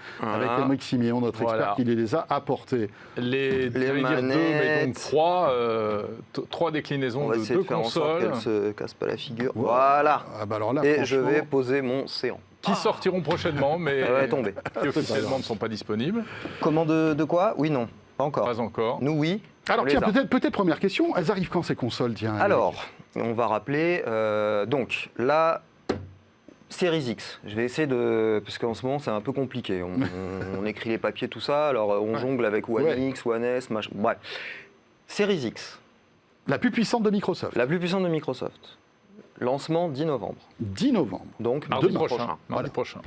Voilà. Émeric Simillon, notre Voilà. expert qui les a apportés. Les j'allais dire deux, mais manettes. donc trois déclinaisons On va de essayer deux de faire en sorte consoles qu'elle se casse pas la figure. Wow. Voilà. Ah bah alors là, Et je franchement, vais poser mon séant. qui sortiront prochainement, mais Elle va tomber. qui officiellement ne sont pas disponibles. Comment de quoi? Oui, non. Pas encore. Pas encore. Nous, oui. Alors on les tiens, a. peut-être première question, elles arrivent quand ces consoles, tiens Émeric Alors, on va rappeler. Donc, la Series X. Je vais essayer de. Parce qu'en ce moment, c'est un peu compliqué. On écrit les papiers, tout ça. Alors, on jongle avec One Ouais. X, One S, machin. Bref. Series X, La plus puissante de Microsoft, la plus puissante de Microsoft. Lancement 10 novembre. 10 novembre. Donc, Mardi demain prochain. prochain. Mardi prochain.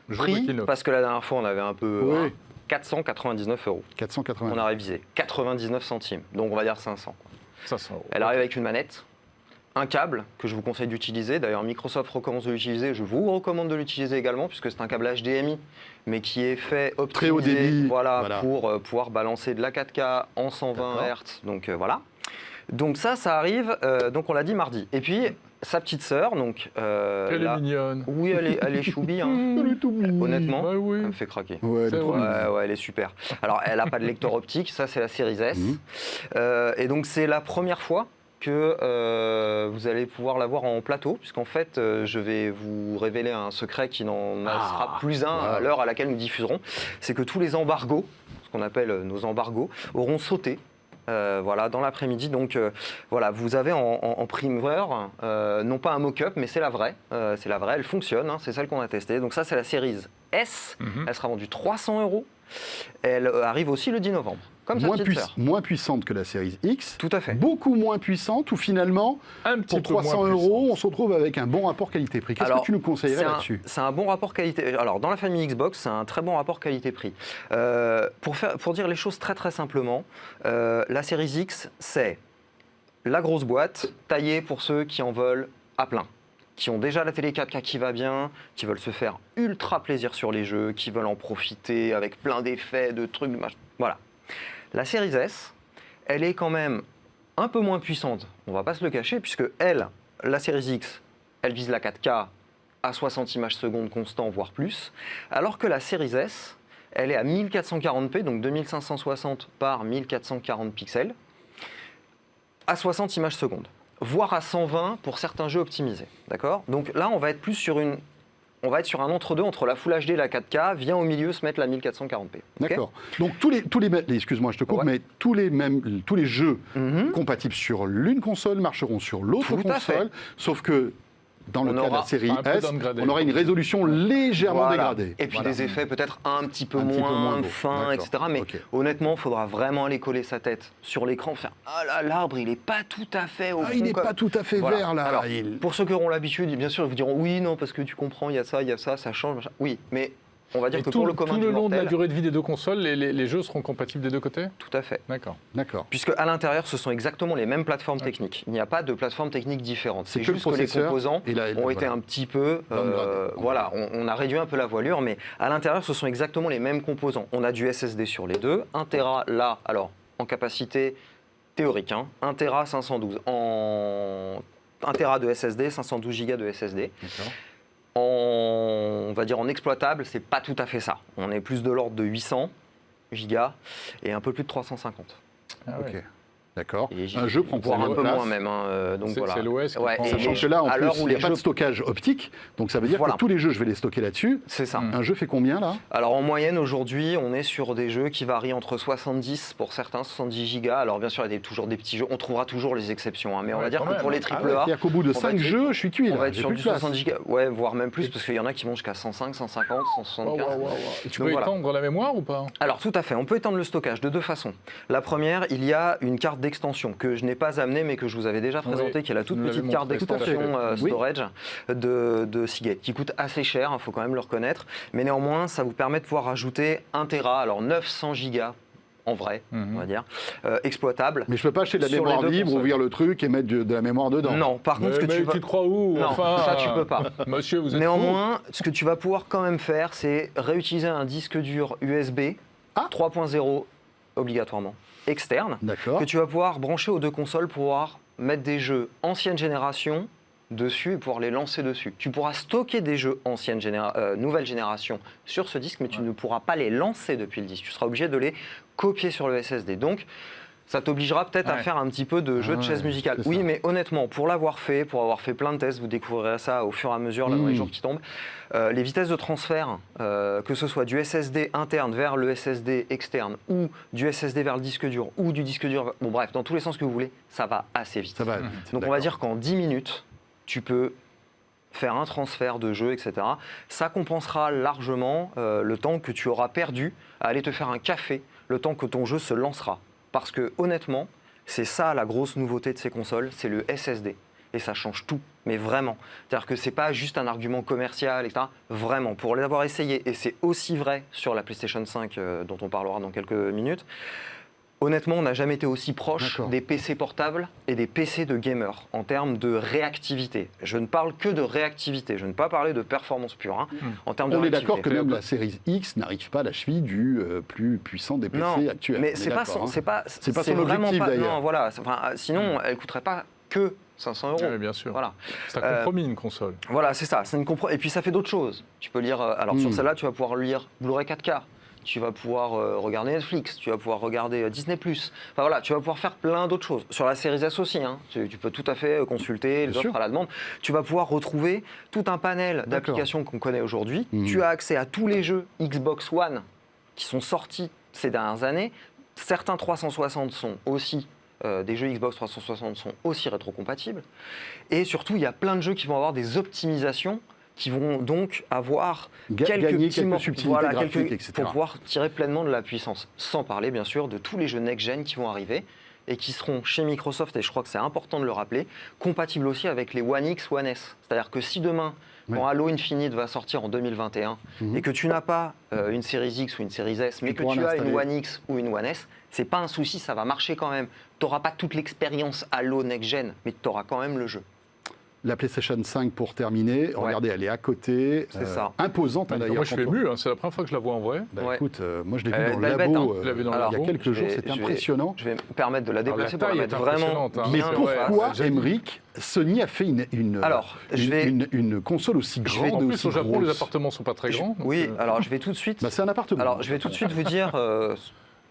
Jour de Prix, keynote. parce que la dernière fois, on avait un peu. Oui. 499 €. 480. On a révisé. 99 centimes. Donc, on va dire 500. 500 €. Elle arrive avec une manette, un câble que je vous conseille d'utiliser. D'ailleurs, Microsoft recommande de l'utiliser. Je vous recommande de l'utiliser également, puisque c'est un câble HDMI, mais qui est fait optimisé, Très haut débit, voilà, voilà. pour pouvoir balancer de la 4K en 120 D'accord. Hz. Donc voilà. Donc ça arrive, donc on l'a dit mardi. Et puis, sa petite sœur, donc... Elle est mignonne. Oui, elle est choubi, hein. Elle est tout mignon. Honnêtement, Ouais, oui. elle me fait craquer. Ouais, elle est C'est trop vrai. mignonne. Ouais, elle est super. Alors, elle n'a pas de lecteur optique, ça c'est la Series S. Et donc, c'est la première fois que vous allez pouvoir l'avoir en plateau, puisqu'en fait, je vais vous révéler un secret qui n'en sera plus un à l'heure à laquelle nous diffuserons. C'est que tous les embargos, ce qu'on appelle nos embargos, auront sauté. Voilà, dans l'après-midi. Donc voilà, vous avez en primeur, non pas un mock-up, mais c'est la vraie. Elle fonctionne, hein, c'est celle qu'on a testée. Donc ça, c'est la Series S. Elle sera vendue 300 €. Elle arrive aussi le 10 novembre, comme sa petite sœur. Moins puissante que la série X. Tout à fait. Beaucoup moins puissante, ou finalement, Un petit pour peu 300 moins €, puissante. on se retrouve avec un bon rapport qualité-prix. Qu'est-ce que tu nous conseillerais là-dessus? C'est un bon rapport qualité. Alors, dans la famille Xbox, c'est un très bon rapport qualité-prix. Pour dire les choses très très simplement, la Series X, c'est la grosse boîte taillée pour ceux qui en veulent à plein, qui ont déjà la télé 4K qui va bien, qui veulent se faire ultra plaisir sur les jeux, qui veulent en profiter avec plein d'effets, de trucs, voilà. La Series S, elle est quand même un peu moins puissante, on va pas se le cacher, puisque la Series X, elle vise la 4K à 60 images secondes constant, voire plus, alors que la Series S, elle est à 1440p, donc 2560 par 1440 pixels, à 60 images secondes, voire à 120 pour certains jeux optimisés, d'accord? Donc là, on va être sur un entre-deux entre la Full HD et la 4K, vient au milieu se mettre la 1440p. ok D'accord. Donc excuse-moi, je te coupe, Ouais. mais tous les jeux compatibles sur l'une console marcheront sur l'autre Tout à fait. console, sauf que dans le On cas de la aura série un peu S, downgradé. on aura une résolution légèrement Voilà. dégradée. Et puis Voilà. des effets peut-être un petit peu Un petit peu moins moins beaux. fins, D'accord. etc. Mais Ok. honnêtement, il faudra vraiment aller coller sa tête sur l'écran, faire « Ah là, l'arbre, il n'est pas tout à fait au fond. » Il n'est pas tout à fait Voilà. vert là. Alors, Il- pour ceux qui auront l'habitude, bien sûr, ils vous diront « Oui, non, parce que tu comprends, il y a ça change. Machin. » Oui, mais on va dire Et que tout, pour le commun tout du le long de la mortel, durée de vie des deux consoles, les jeux seront compatibles des deux côtés? tout à fait. D'accord. D'accord. Puisque à l'intérieur, ce sont exactement les mêmes plateformes techniques. Il n'y a pas de plateforme technique différente. C'est C'est que le juste que les processeur composants et la- ont été voilà. un petit peu... Downgradés. voilà, on a réduit un peu la voilure, mais à l'intérieur, ce sont exactement les mêmes composants. On a du SSD sur les deux. 1 Tera, là, alors, en capacité théorique, hein, 1 Tera, 512. 1 Tera de SSD, 512 Go de SSD. D'accord. On va dire en exploitable, c'est pas tout à fait ça. On est plus de l'ordre de 800 gigas et un peu plus de 350. Ah ouais. Ok. D'accord. Et Un jeu prend voire combien un de peu place moins même. Donc C'est- voilà. c'est l'OS qui prend- et Sachant les- que là, en à plus, l'heure il où n'y a les pas de jeux, stockage optique, donc ça veut dire Voilà. que tous les jeux, je vais les stocker là-dessus. c'est ça. Un jeu fait combien là? Alors en moyenne aujourd'hui, on est sur des jeux qui varient entre 70 pour certains, 70 gigas. Alors bien sûr, il y a toujours des petits jeux. On trouvera toujours les exceptions, hein, mais on Ouais, va dire quand que même. pour les Ah triple ouais, A, c'est-à-dire qu'au bout de on va 5 être- jeux, je suis cuit on là. va être J'ai sur plus du de place. 70 gigas, ouais, voire même plus, parce qu'il y en a qui montent jusqu'à 105, 150, 175. Et tu Donc peux voilà. étendre la mémoire ou pas? Alors tout à fait, on peut étendre le stockage de deux façons. La première, il y a une carte d'extension que je n'ai pas amenée mais que je vous avais déjà présentée, Oui, qui est la toute vous me petite l'avez carte montré, tout à d'extension fait. Oui. storage de Seagate, qui coûte assez cher, il faut quand même le reconnaître, mais néanmoins ça vous permet de pouvoir ajouter 1 Tera, alors 900 gigas en vrai, on va dire, exploitable. Mais je peux pas acheter de la Sur les mémoire deux libre, consoles. ouvrir le truc et mettre de la mémoire dedans. Non, par contre, ce que Mais tu vas... tu te crois où? Non, Enfin, ça tu peux pas. Monsieur, vous êtes Néanmoins, ce que tu vas pouvoir quand même faire, c'est réutiliser un disque dur USB 3.0 obligatoirement externe, D'accord. que tu vas pouvoir brancher aux deux consoles pour pouvoir mettre des jeux ancienne génération dessus et pouvoir les lancer dessus. Tu pourras stocker des jeux nouvelle génération sur ce disque, mais tu ne pourras pas les lancer depuis le disque. Tu seras obligé de les copier sur le SSD. Donc, ça t'obligera peut-être à Ouais. faire un petit peu de jeu de ouais, chaise musicale. c'est Oui, ça. mais honnêtement, pour avoir fait plein de tests, vous découvrirez ça au fur et à mesure, là, dans les jours qui tombent. Les vitesses de transfert, que ce soit du SSD interne vers le SSD externe, ou du SSD vers le disque dur, ou du disque dur... Bon bref, dans tous les sens que vous voulez, ça va assez vite. Ça va. Donc on D'accord. va dire qu'en 10 minutes, tu peux faire un transfert de jeu, etc. Ça compensera largement le temps que tu auras perdu à aller te faire un café, le temps que ton jeu se lancera. Parce que honnêtement, c'est ça la grosse nouveauté de ces consoles, c'est le SSD. Et ça change tout, mais vraiment. C'est-à-dire que c'est pas juste un argument commercial, etc. Vraiment, pour l'avoir essayé, et c'est aussi vrai sur la PlayStation 5 dont on parlera dans quelques minutes, honnêtement, on n'a jamais été aussi proche D'accord. des PC portables et des PC de gamers en termes de réactivité. Je ne parle que de réactivité, je ne vais pas parler de performance pure. Hein. En termes de On est d'accord réactivité. que même la série X n'arrive pas à la cheville du plus puissant des PC Non, actuels. mais On est c'est pas d'accord, son, hein. c'est pas, C'est pas son vraiment objectif, pas- d'ailleurs. Non, voilà. Enfin, sinon, elle coûterait pas que 500 €. Oui, bien sûr. Voilà. C'est un compromis, une console. Voilà, c'est ça. Et puis ça fait d'autres choses. Tu peux lire. Alors sur celle-là, tu vas pouvoir lire Blu-ray 4K. Tu vas pouvoir regarder Netflix. Tu vas pouvoir regarder Disney+. Enfin voilà, tu vas pouvoir faire plein d'autres choses. Sur la Series S aussi, hein. Tu peux tout à fait consulter les offres à la demande. Tu vas pouvoir retrouver tout un panel d'applications qu'on connaît aujourd'hui. Tu as accès à tous les jeux Xbox One qui sont sortis ces dernières années. Certains 360 sont aussi des jeux Xbox 360 sont aussi rétrocompatibles. Et surtout, il y a plein de jeux qui vont avoir des optimisations qui vont donc avoir gagner quelques subtilités graphiques, etc. pour pouvoir tirer pleinement de la puissance. Sans parler, bien sûr, de tous les jeux next-gen qui vont arriver et qui seront chez Microsoft, et je crois que c'est important de le rappeler, compatibles aussi avec les One X, One S. C'est-à-dire que si demain, quand Halo Infinite va sortir en 2021, et que tu n'as pas une Series X ou une Series S, mais que tu as une One X ou une One S, c'est pas un souci, ça va marcher quand même. Tu n'auras pas toute l'expérience Halo next-gen, mais tu auras quand même le jeu. La PlayStation 5 pour terminer, regardez, elle est à côté, imposante d'ailleurs. Moi je suis ému, c'est la première fois que je la vois en vrai. Écoute, moi je l'ai vu dans le labo il y a quelques jours, c'est impressionnant. Je vais me permettre de la déplacer pour la mettre vraiment. Mais pourquoi, Aymeric, Sony a fait une console aussi grande en et plus, aussi au Japon, grosse? les appartements ne sont pas très grands. Oui, alors je vais tout de suite. C'est un appartement. Alors je vais tout de suite vous dire.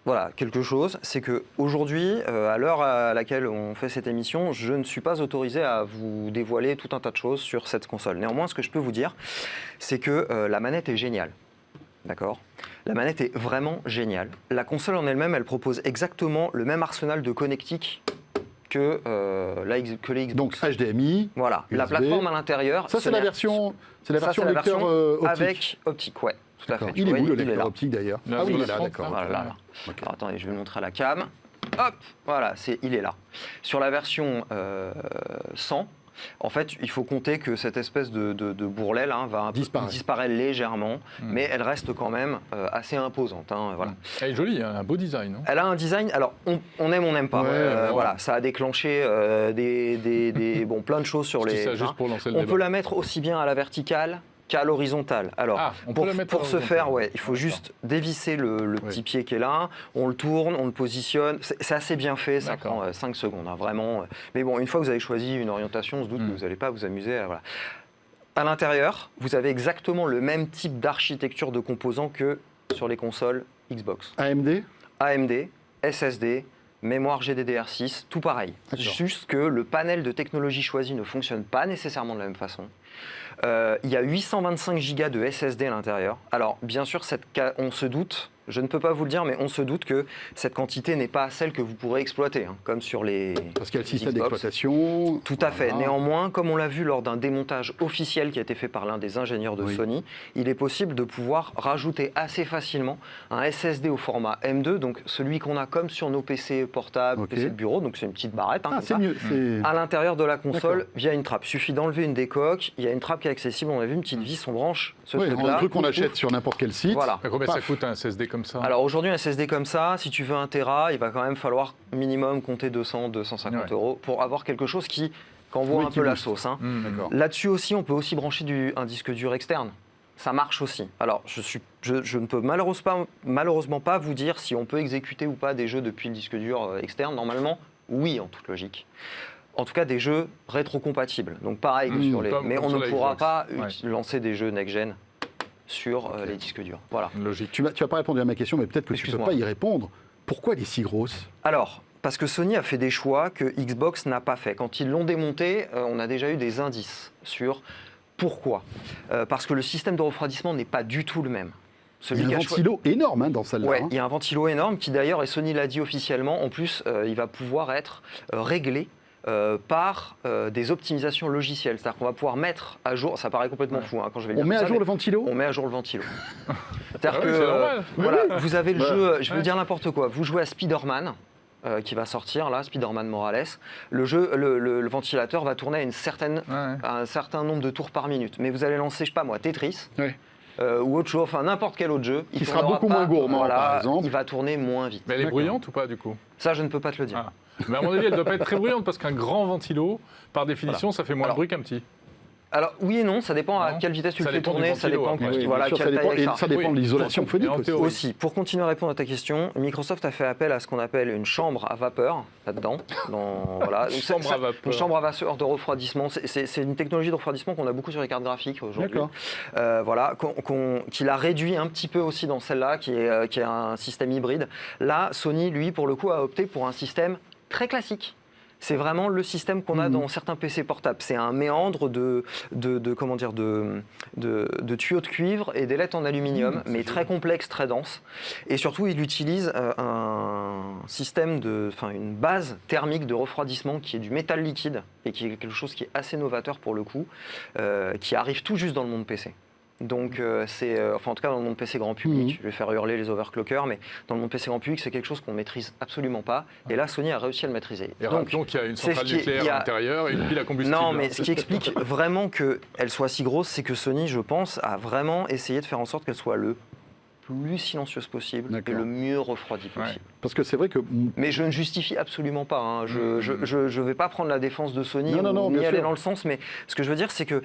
Voilà, quelque chose, c'est qu'aujourd'hui, à l'heure à laquelle on fait cette émission, je ne suis pas autorisé à vous dévoiler tout un tas de choses sur cette console. Néanmoins, ce que je peux vous dire, c'est que la manette est géniale. D'accord ? La manette est vraiment géniale. La console en elle-même, elle propose exactement le même arsenal de connectique que les Xbox. Donc HDMI. Voilà, USB. la plateforme à l'intérieur. Ça, c'est la version lecteur optique. Avec optique, ouais. Tout à fait. Il est où le lecteur optique d'ailleurs? Ah oui, il est là, d'accord. Voilà, là. Alors, attendez, je vais le montrer à la cam. Hop, voilà, il est là. Sur la version 100, en fait, il faut compter que cette espèce de bourrelet là, va disparaître légèrement, mais elle reste quand même assez imposante. Hein, voilà. Elle est jolie, elle a un beau design. Hein. Elle a un design, alors on aime, on n'aime pas. Voilà, ça a déclenché plein de choses sur les. Ça, juste pour lancer le on débat. peut la mettre aussi bien à la verticale qu'à l'horizontale. Alors, pour ce faire, il faut juste dévisser le petit pied qui est là, on le tourne, on le positionne. C'est assez bien fait, ça prend 5 secondes, hein, vraiment. Mais bon, une fois que vous avez choisi une orientation, on se doute que vous n'allez pas vous amuser. Voilà. À l'intérieur, vous avez exactement le même type d'architecture de composants que sur les consoles Xbox. AMD, SSD, mémoire GDDR6, tout pareil. Juste que le panel de technologie choisi ne fonctionne pas nécessairement de la même façon. Il y a 825 Go de SSD à l'intérieur. Alors, bien sûr, on se doute, je ne peux pas vous le dire, mais on se doute que cette quantité n'est pas celle que vous pourrez exploiter, hein, comme sur les parce qu'il y a le système d'exploitation. Tout à fait. Néanmoins, comme on l'a vu lors d'un démontage officiel qui a été fait par l'un des ingénieurs de Sony, il est possible de pouvoir rajouter assez facilement un SSD au format M2, donc celui qu'on a comme sur nos PC portables, PC de bureau, donc c'est une petite barrette. Hein, c'est mieux. À l'intérieur de la console, via une trappe. Il suffit d'enlever une des coques, il y a une trappe qui est accessible, on a vu une petite vis, on branche ce truc-là. Un truc qu'on achète sur n'importe quel site. Voilà. Combien ça coûte un SSD comme ça? Alors aujourd'hui, un SSD comme ça, si tu veux 1 Tera, il va quand même falloir minimum compter 200-250 euros pour avoir quelque chose qui envoie un peu la sauce. Hein. Là-dessus aussi, on peut aussi brancher un disque dur externe. Ça marche aussi. Alors, je ne peux malheureusement pas vous dire si on peut exécuter ou pas des jeux depuis le disque dur externe. Normalement, oui, en toute logique. En tout cas, des jeux rétrocompatibles. Donc pareil que sur les... Mais on ne pourra pas lancer des jeux next-gen sur les disques durs. Voilà. Logique. Tu n'as pas répondu à ma question, mais peut-être que tu ne peux pas y répondre. Pourquoi elle est si grosse? Alors, parce que Sony a fait des choix que Xbox n'a pas fait. Quand ils l'ont démonté, on a déjà eu des indices sur pourquoi. Parce que le système de refroidissement n'est pas du tout le même. Il y a un ventilo énorme dans celle-là. Oui, il y a un ventilo énorme qui d'ailleurs, et Sony l'a dit officiellement, en plus, il va pouvoir être réglé par des optimisations logicielles. C'est-à-dire qu'on va pouvoir mettre à jour, ça paraît complètement fou hein, quand je vais le dire. On met à jour le ventilo? On met à jour le ventilo. C'est-à-dire que vous avez le jeu, je vais vous dire n'importe quoi, vous jouez à Spider-Man, qui va sortir là, Spider-Man Morales. Le jeu, le ventilateur va tourner à un certain nombre de tours par minute. Mais vous allez lancer, je sais pas moi, Tetris. Ou autre chose, enfin n'importe quel autre jeu. Qui sera beaucoup moins gourmand, par exemple. Il va tourner moins vite. Mais elle est bruyante ou pas du coup? Ça, je ne peux pas te le dire. Mais à mon avis, elle ne doit pas être très bruyante parce qu'un grand ventilo, par définition, ça fait moins de bruit qu'un petit. Alors oui et non, ça dépend à quelle vitesse tu le fais tourner, ça dépend ça dépend de l'isolation phonique aussi. Pour continuer à répondre à ta question, Microsoft a fait appel à ce qu'on appelle une chambre à vapeur là-dedans. Voilà. Une chambre à vapeur de refroidissement. C'est une technologie de refroidissement qu'on a beaucoup sur les cartes graphiques aujourd'hui. Voilà, qu'il a réduit un petit peu aussi dans celle-là, qui est un système hybride. Là, Sony, lui, pour le coup, a opté pour un système très classique. C'est vraiment le système qu'on a dans certains PC portables. C'est un méandre de tuyaux de cuivre et d'ailettes en aluminium, mais très complexe, très dense. Et surtout, il utilise une base thermique de refroidissement qui est du métal liquide et qui est quelque chose qui est assez novateur pour le coup, qui arrive tout juste dans le monde PC. Donc en tout cas dans le monde PC grand public, je vais faire hurler les overclockers, mais dans le monde PC grand public, c'est quelque chose qu'on maîtrise absolument pas. Et là, Sony a réussi à le maîtriser. Et donc il y a une centrale nucléaire à l'intérieur et une pile à combustible. Non, mais ce qui explique vraiment qu'elle soit si grosse, c'est que Sony, je pense, a vraiment essayé de faire en sorte qu'elle soit le plus silencieuse possible et le mieux refroidie possible. Parce que c'est vrai que... Mais je ne justifie absolument pas. Hein. Je vais pas prendre la défense de Sony ni aller dans le sens, mais ce que je veux dire, c'est que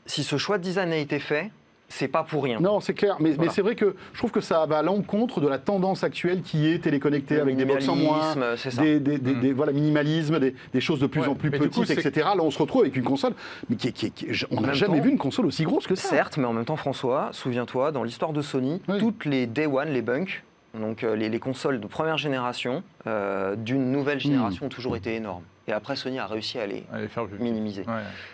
si ce choix de design a été fait, c'est pas pour rien. Non, c'est clair. Mais c'est vrai que je trouve que ça va à l'encontre de la tendance actuelle qui est téléconnectée avec des box en moins, voilà, minimalisme, des choses de plus en plus petites, etc. Là, on se retrouve avec une console, mais on n'a jamais vu une console aussi grosse que ça. Certes, mais en même temps, François, souviens-toi, dans l'histoire de Sony, toutes les Day One, les bunks, donc les consoles de première génération, d'une nouvelle génération ont toujours été énormes. Et après, Sony a réussi à les minimiser,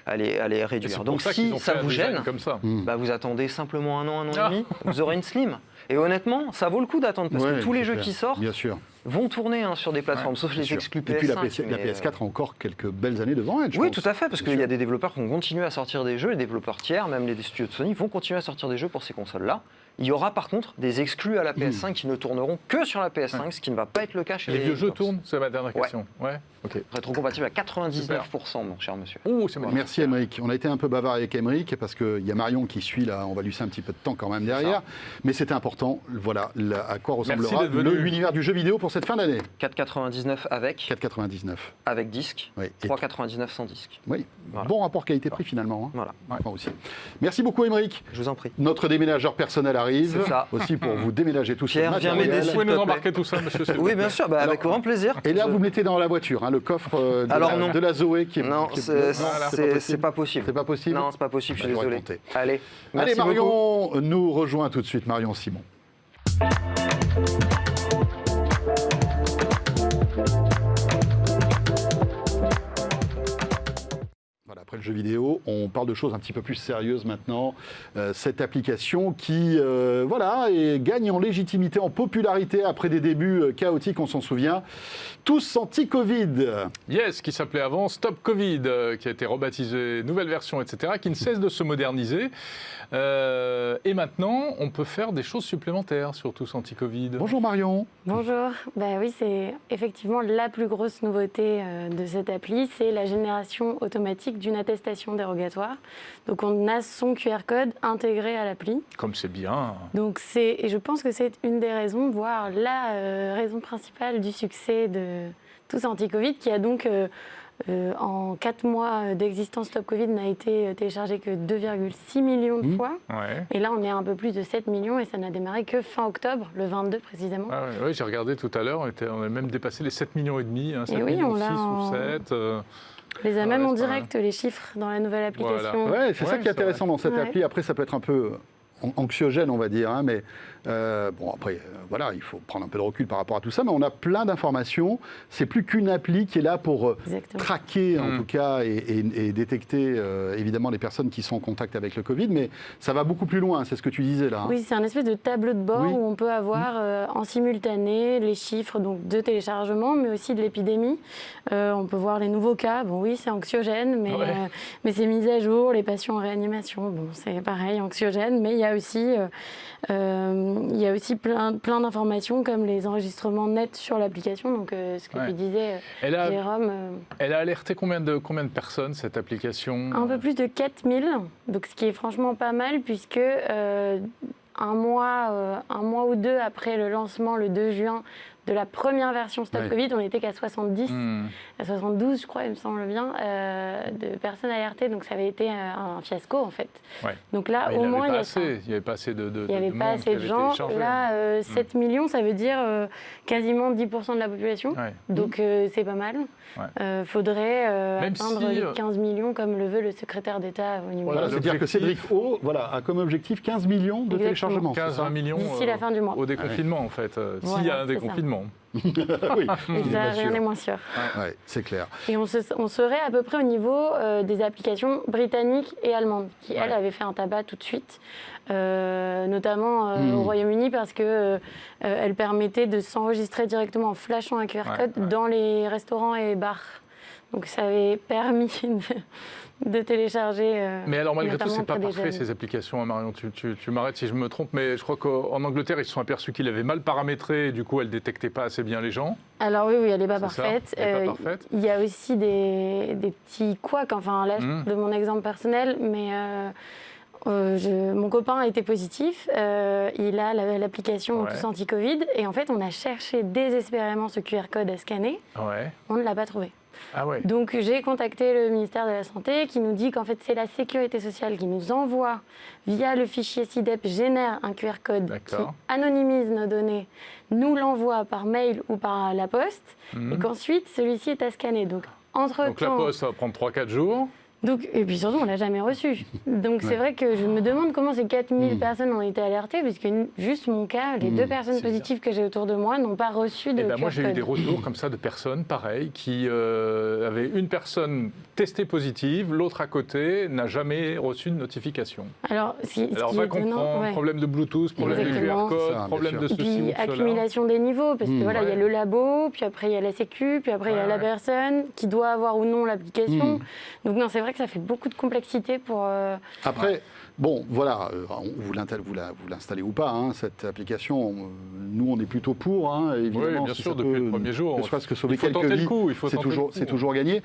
à les réduire. Donc si ça vous gêne, vous attendez simplement un an et demi, vous aurez une Slim. Et honnêtement, ça vaut le coup d'attendre parce que tous les jeux qui sortent vont tourner sur des plateformes, sauf les exclus PS5. Et puis la PS4 a encore quelques belles années devant elle, je pense. Tout à fait, parce qu'il y a des développeurs qui vont continuer à sortir des jeux, les développeurs tiers, même les studios de Sony, vont continuer à sortir des jeux pour ces consoles-là. Il y aura par contre des exclus à la PS5 qui ne tourneront que sur la PS5, ce qui ne va pas être le cas chez les vieux jeux tournent, c'est ma dernière question. Rétrocompatible à 99%, mon cher monsieur. Merci Émeric. On a été un peu bavard avec Émeric parce qu'il y a Marion qui suit là, on va lui laisser un petit peu de temps quand même derrière. Mais c'était important, voilà à quoi ressemblera l'univers du jeu vidéo pour cette fin d'année. 4,99 avec. 4,99. Avec disque. 3,99 sans disque. Oui, bon rapport qualité-prix finalement. Voilà. Moi aussi. Merci beaucoup Émeric. Je vous en prie. Notre déménageur personnel arrive. C'est ça. Aussi pour vous déménager tout Pierre, viens m'aider. Vous pouvez nous embarquer tout ça, monsieur. Oui, bien sûr, avec grand plaisir. Et là, vous mettez dans la voiture le coffre de la Zoé qui est... Non, c'est pas possible. C'est pas possible. Non, c'est pas possible, je suis désolé. Allez, Marion nous rejoint tout de suite, Marion Simon. Après le jeu vidéo, on parle de choses un petit peu plus sérieuses maintenant. Cette application qui gagne en légitimité, en popularité après des débuts chaotiques, on s'en souvient. Tous anti-Covid. Yes, qui s'appelait avant Stop Covid, qui a été rebaptisé, nouvelle version, etc., qui ne cesse de se moderniser. Et maintenant, on peut faire des choses supplémentaires sur Tous anti-Covid. Bonjour Marion. Bonjour. Oui, c'est effectivement la plus grosse nouveauté de cette appli, c'est la génération automatique d'une attestation dérogatoire. Donc on a son QR code intégré à l'appli. Comme c'est bien. Donc et je pense que c'est une des raisons, voire la raison principale du succès de Tous anti-Covid, qui a donc en 4 mois d'existence, Stop Covid n'a été téléchargé que 2,6 millions de fois. Et là, on est à un peu plus de 7 millions et ça n'a démarré que fin octobre, le 22 précisément. Oui, j'ai regardé tout à l'heure, on a même dépassé les 7 millions et demi, 7 et millions 6 ou 7. On les a même en direct, les chiffres, dans la nouvelle application. Voilà. C'est ça qui est intéressant dans cette appli. Après, ça peut être un peu anxiogène, on va dire, mais après, il faut prendre un peu de recul par rapport à tout ça, mais on a plein d'informations. C'est plus qu'une appli qui est là pour traquer, en tout cas, et détecter, évidemment, les personnes qui sont en contact avec le Covid, mais ça va beaucoup plus loin, c'est ce que tu disais là. Oui, c'est un espèce de tableau de bord où on peut avoir en simultané les chiffres de téléchargement, mais aussi de l'épidémie. On peut voir les nouveaux cas. Bon, oui, c'est anxiogène, mais c'est mis à jour, les patients en réanimation. Bon, c'est pareil, anxiogène, mais il y a aussi plein d'informations comme les enregistrements nets sur l'application. Donc, ce que tu disais, Jérôme. Elle a alerté combien de personnes, cette application ? Un peu plus de 4000, donc ce qui est franchement pas mal, puisque un mois ou deux après le lancement, le 2 juin, de la première version Stop Ouais. Covid, on n'était qu'à 70, à 72, je crois, il me semble bien, de personnes alertées. Donc ça avait été un fiasco, en fait. Ouais. Donc là, Mais au il moins, il y a il n'y avait pas assez de il n'y avait monde pas qui assez de avait gens. téléchargé. Là, 7 millions, ça veut dire quasiment 10% de la population. Ouais. Donc c'est pas mal. Ouais. Faudrait Même atteindre si, les 15 millions comme le veut le secrétaire d'État au numérique. Voilà, c'est-à-dire que l'objectif- Cédric O a comme objectif 15 millions de Exactement. téléchargements. c'est ça 15-20 millions D'ici la fin du mois. au déconfinement, en fait. S'il y a Voilà, un c'est ça. déconfinement. Oui, Et il est ça, pas rien sûr. n'est moins sûr. Ouais, c'est clair. Et on serait à peu près au niveau des applications britanniques et allemandes, qui, elles, avaient fait un tabac tout de suite, notamment au Royaume-Uni, parce qu'elles permettaient de s'enregistrer directement en flashant un QR code dans les restaurants et bars. Donc ça avait permis de télécharger. Mais alors, malgré tout, notamment c'est pas auprès des parfait, jeunes. ces applications, hein, Marion. Tu m'arrêtes si je me trompe, mais je crois qu'en Angleterre, ils se sont aperçus qu'il avait mal paramétré, et du coup, elle ne détectait pas assez bien les gens. Alors oui, elle n'est pas C'est ça, parfaite. elle est pas parfaite. Il y a aussi des petits couacs, enfin là, de mon exemple personnel, mais mon copain a été positif. Il a l'application Tous Anti-Covid, et en fait, on a cherché désespérément ce QR code à scanner. Ouais. On ne l'a pas trouvé. Ah ouais. Donc j'ai contacté le ministère de la Santé qui nous dit qu'en fait c'est la sécurité sociale qui nous envoie via le fichier SIDEP génère un QR code qui D'accord. anonymise nos données, nous l'envoie par mail ou par la poste et qu'ensuite celui-ci est à scanner. Donc entre-temps... Donc la poste, ça va prendre 3-4 jours. Donc, et puis surtout, on ne l'a jamais reçu. Donc c'est vrai que je me demande comment ces 4000 personnes ont été alertées, puisque juste mon cas, les 2 personnes positives que j'ai autour de moi n'ont pas reçu de Eh ben, QR moi, j'ai eu code. des retours comme ça de personnes, pareil, qui avaient une personne testée positive, l'autre à côté n'a jamais reçu de notification. Alors, ce qui Alors, est va étonnant, comprendre, ouais. problème de Bluetooth, problème de Exactement. QR code, Ça, bien problème sûr. de Et ceci puis ou de cela. accumulation des niveaux, parce que voilà, il y a Ouais. le labo, puis après il y a la sécu, puis après il y a la personne qui doit avoir ou non l'application. Donc non, c'est vrai que ça fait beaucoup de complexité pour... Après, bon, voilà, vous l'installez ou pas, hein, cette application. Nous, on est plutôt pour, hein, évidemment. Oui, bien si sûr, ça depuis peut, le premier jour. Ne serait-ce que sauver Il faut quelques tenter le vies, coup, il faut c'est tenter le toujours, coup. c'est toujours gagné.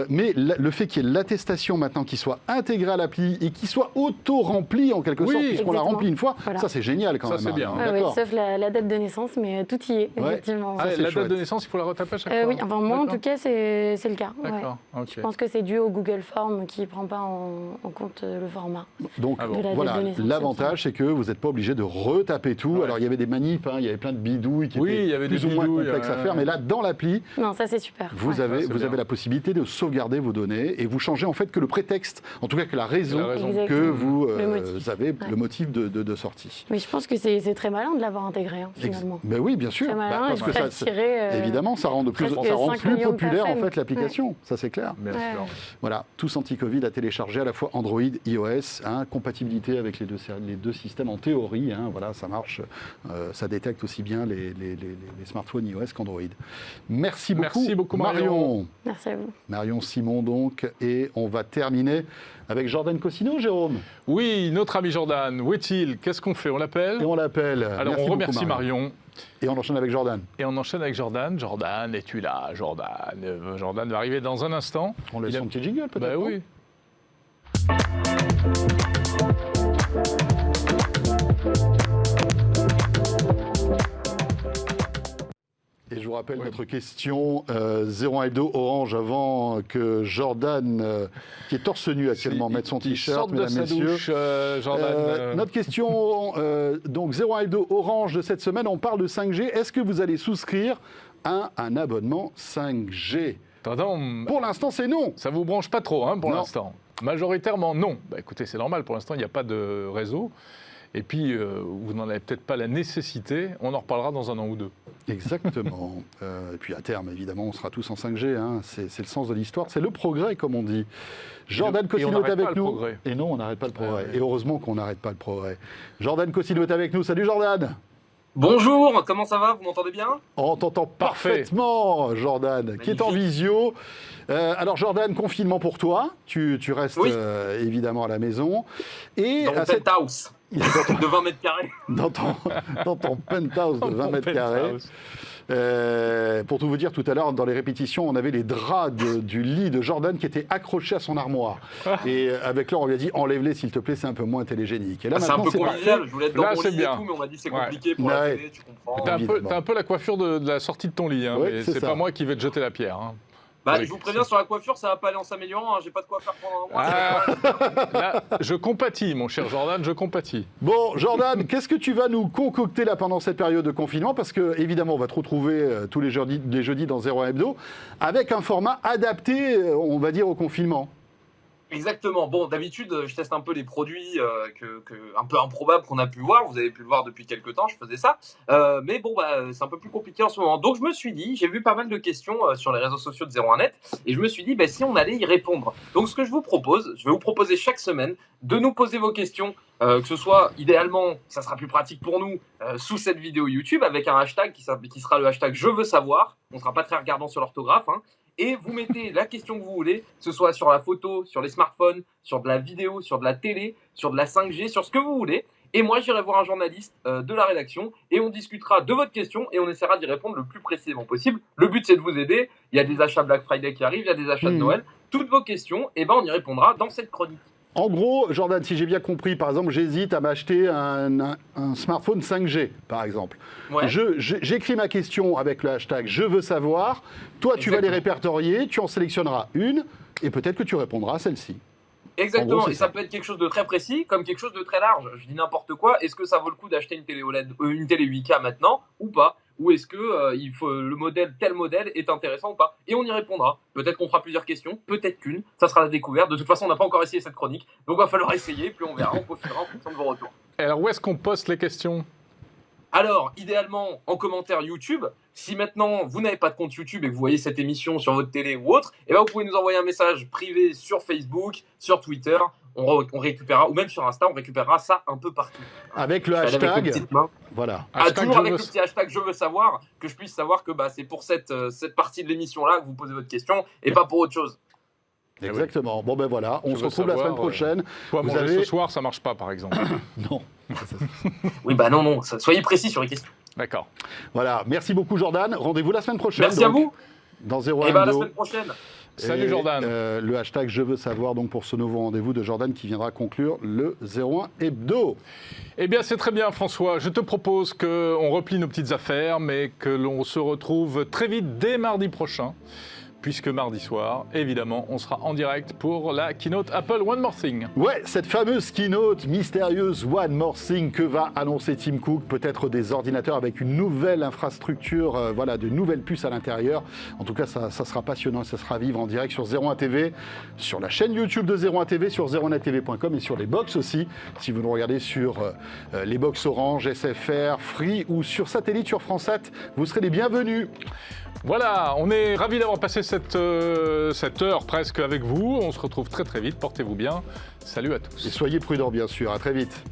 Mais le fait qu'il y ait l'attestation maintenant qui soit intégrée à l'appli et qui soit auto-remplie en quelque Oui, sorte, puisqu'on l'a exactement. remplie une fois, Voilà. ça c'est génial quand Ça, même. c'est bien. hein, Ouais, d'accord. sauf la date de naissance, mais tout y est, Ouais. effectivement. Ah, c'est la chouette. date de naissance, il faut la retaper à chaque fois. Oui, enfin moi en D'accord. tout cas, c'est le cas. ouais. D'accord, ok. Je pense que c'est dû au Google Form qui ne prend pas en compte le format. Donc Ah bon. De la voilà, date de naissance, l'avantage c'est que vous n'êtes pas obligé de retaper tout. Ouais. Alors il y avait des manips, hein, il y avait plein de bidouilles qui Oui, étaient il y avait plus des ou moins bidouilles, complexes à faire, mais là dans l'appli, Non, ça c'est super. vous ouais. avez, c'est vous bien. avez la possibilité de sauvegarder vos données et vous changez en fait que le prétexte, en tout cas que la raison, La raison. que Exactement. vous Le motif. avez, Ouais. le motif de sortie. Mais je pense que c'est très malin de l'avoir intégré, hein, finalement. Ben oui, bien sûr. Très malin, parce et que de ça, tirer, évidemment, ça rend, presque ça rend 5 plus millions de populaire en personnes. fait l'application. Ça c'est clair. Bien Ouais. sûr. Voilà, Tous Anti-Covid à télécharger à la fois Android, iOS, hein, compatibilité avec les deux systèmes en théorie. Hein, voilà, ça marche. Ça détecte aussi bien les smartphones iOS qu'Android. Merci beaucoup, Marion. Merci à vous. Marion Simon donc, et on va terminer avec Jordan Cosino, Jérôme. Oui, notre ami Jordan, où est-il? Qu'est-ce qu'on fait? On l'appelle? Et on l'appelle. Alors Merci on beaucoup, remercie Marion. Et on enchaîne avec Jordan. Et on enchaîne avec Jordan. Jordan, es-tu là? Jordan. Jordan va arriver dans un instant. On laisse Il a- son petit jingle peut-être. Bah non oui. Et je vous rappelle notre question 01 Hebdo Orange avant que Jordan, qui est torse nu actuellement, mette son Qui t-shirt, sorte de mesdames, sa messieurs. douche, Jordan. Notre question, donc 01 Hebdo Orange de cette semaine, on parle de 5G. Est-ce que vous allez souscrire à un abonnement 5G? Tadam. Pour l'instant, c'est non. Ça vous branche pas trop, hein, pour Non. l'instant. Majoritairement, non. Bah, écoutez, c'est normal. Pour l'instant, il n'y a pas de réseau. Et puis, vous n'en avez peut-être pas la nécessité. On en reparlera dans un an ou deux. Exactement. Et puis à terme, évidemment, on sera tous en 5G. Hein. C'est le sens de l'histoire. C'est le progrès, comme on dit. Jordan Et on Cosino est n'arrête pas avec le nous. progrès. Et non, on n'arrête pas le progrès. Ah ouais. Et heureusement qu'on n'arrête pas le progrès. Jordan Cosino est avec nous. Salut Jordan. Bonjour, comment ça va? Vous m'entendez bien? On t'entend Parfait. parfaitement, Jordan, qui est en Magnifique. visio. Alors Jordan, confinement pour toi. Tu restes Oui. évidemment à la maison. Et Dans mon à cette- penthouse de 20 mètres carrés. dans ton penthouse de 20 mètres carrés. Pour tout vous dire, tout à l'heure, dans les répétitions, on avait les draps du lit de Jordan qui étaient accrochés à son armoire. Et avec Laure, on lui a dit, enlève-les s'il te plaît, c'est un peu moins télégénique. Et là, C'est un maintenant, peu convivial, je voulais être dans Là, mon c'est lit bien. et tout, mais on m'a dit c'est Ouais. compliqué pour la télé, tu comprends. T'as un peu la coiffure de la sortie de ton lit, hein, Ouais, mais c'est c'est ça. pas moi qui vais te jeter la pierre. Hein. Bah, Oui, je vous préviens, sur la coiffure, ça va pas aller en s'améliorant, hein, j'ai pas de quoi faire pendant un mois. Là, je compatis, mon cher Jordan, je compatis. Bon, Jordan, qu'est-ce que tu vas nous concocter là pendant cette période de confinement? Parce que, évidemment, on va te retrouver tous les jeudis dans 01 Hebdo, avec un format adapté, on va dire, au confinement. Exactement. Bon, d'habitude, je teste un peu les produits un peu improbables qu'on a pu voir. Vous avez pu le voir depuis quelques temps, je faisais ça. Mais bon, c'est un peu plus compliqué en ce moment. Donc, je me suis dit, j'ai vu pas mal de questions sur les réseaux sociaux de 01net, et je me suis dit, si on allait y répondre. Donc, ce que je vous propose, je vais vous proposer chaque semaine de nous poser vos questions, que ce soit, idéalement, ça sera plus pratique pour nous, sous cette vidéo YouTube, avec un hashtag qui sera le hashtag « Je veux savoir ». On ne sera pas très regardant sur l'orthographe, hein. Et vous mettez la question que vous voulez, que ce soit sur la photo, sur les smartphones, sur de la vidéo, sur de la télé, sur de la 5G, sur ce que vous voulez. Et moi, j'irai voir un journaliste de la rédaction et on discutera de votre question et on essaiera d'y répondre le plus précisément possible. Le but, c'est de vous aider. Il y a des achats Black Friday qui arrivent, il y a des achats de Noël. Toutes vos questions, on y répondra dans cette chronique. En gros, Jordan, si j'ai bien compris, par exemple, j'hésite à m'acheter un smartphone 5G, par exemple. Ouais. J'écris ma question avec le hashtag « Je veux savoir ». Toi, tu vas les répertorier, tu en sélectionneras une, et peut-être que tu répondras à celle-ci. Exactement, En gros, c'est et ça ça. peut être quelque chose de très précis comme quelque chose de très large. Je dis n'importe quoi, est-ce que ça vaut le coup d'acheter une télé OLED, une télé 8K maintenant ou pas? Ou est-ce que tel modèle est intéressant ou pas? Et on y répondra. Peut-être qu'on fera plusieurs questions, peut-être qu'une. Ça sera la découverte. De toute façon, on n'a pas encore essayé cette chronique, donc il va falloir essayer, puis on verra, on peaufinera en fonction de vos retours. Alors, où est-ce qu'on poste les questions? Alors, idéalement, en commentaire YouTube. Si maintenant, vous n'avez pas de compte YouTube et que vous voyez cette émission sur votre télé ou autre, vous pouvez nous envoyer un message privé sur Facebook, sur Twitter. On récupérera, ou même sur Insta, on récupérera ça un peu partout. Avec le Avec hashtag, une petite main. voilà. Toujours avec le petit hashtag « Je veux savoir », que je puisse savoir que c'est pour cette partie de l'émission-là que vous posez votre question et pas pour autre chose. Exactement. Bon, ben voilà, on Je se veux retrouve la savoir, semaine prochaine. Quoi Vous manger avez- ce soir, ça marche pas, par exemple. Non. Oui, non, soyez précis sur les questions. D'accord. Voilà, merci beaucoup, Jordan. Rendez-vous la semaine prochaine. Merci à donc, vous, Dans 01 et à la Hebdo. semaine prochaine. Salut, Et, Jordan. le hashtag Je veux savoir donc pour ce nouveau rendez-vous de Jordan qui viendra conclure le 01 Hebdo. Eh bien, c'est très bien, François. Je te propose qu'on replie nos petites affaires, mais que l'on se retrouve très vite dès mardi prochain, puisque mardi soir, évidemment, on sera en direct pour la keynote Apple One More Thing. Ouais, cette fameuse keynote mystérieuse One More Thing que va annoncer Tim Cook, peut-être des ordinateurs avec une nouvelle infrastructure, de nouvelles puces à l'intérieur. En tout cas, ça sera passionnant, ça sera à vivre en direct sur 01 TV, sur la chaîne YouTube de 01 TV, sur 01nettv.com et sur les box aussi. Si vous nous regardez sur les box Orange, SFR, Free ou sur satellite sur France 7, vous serez les bienvenus. Voilà, on est ravis d'avoir passé cette heure presque avec vous. On se retrouve très très vite. Portez-vous bien. Salut à tous. Et soyez prudents, bien sûr. À très vite.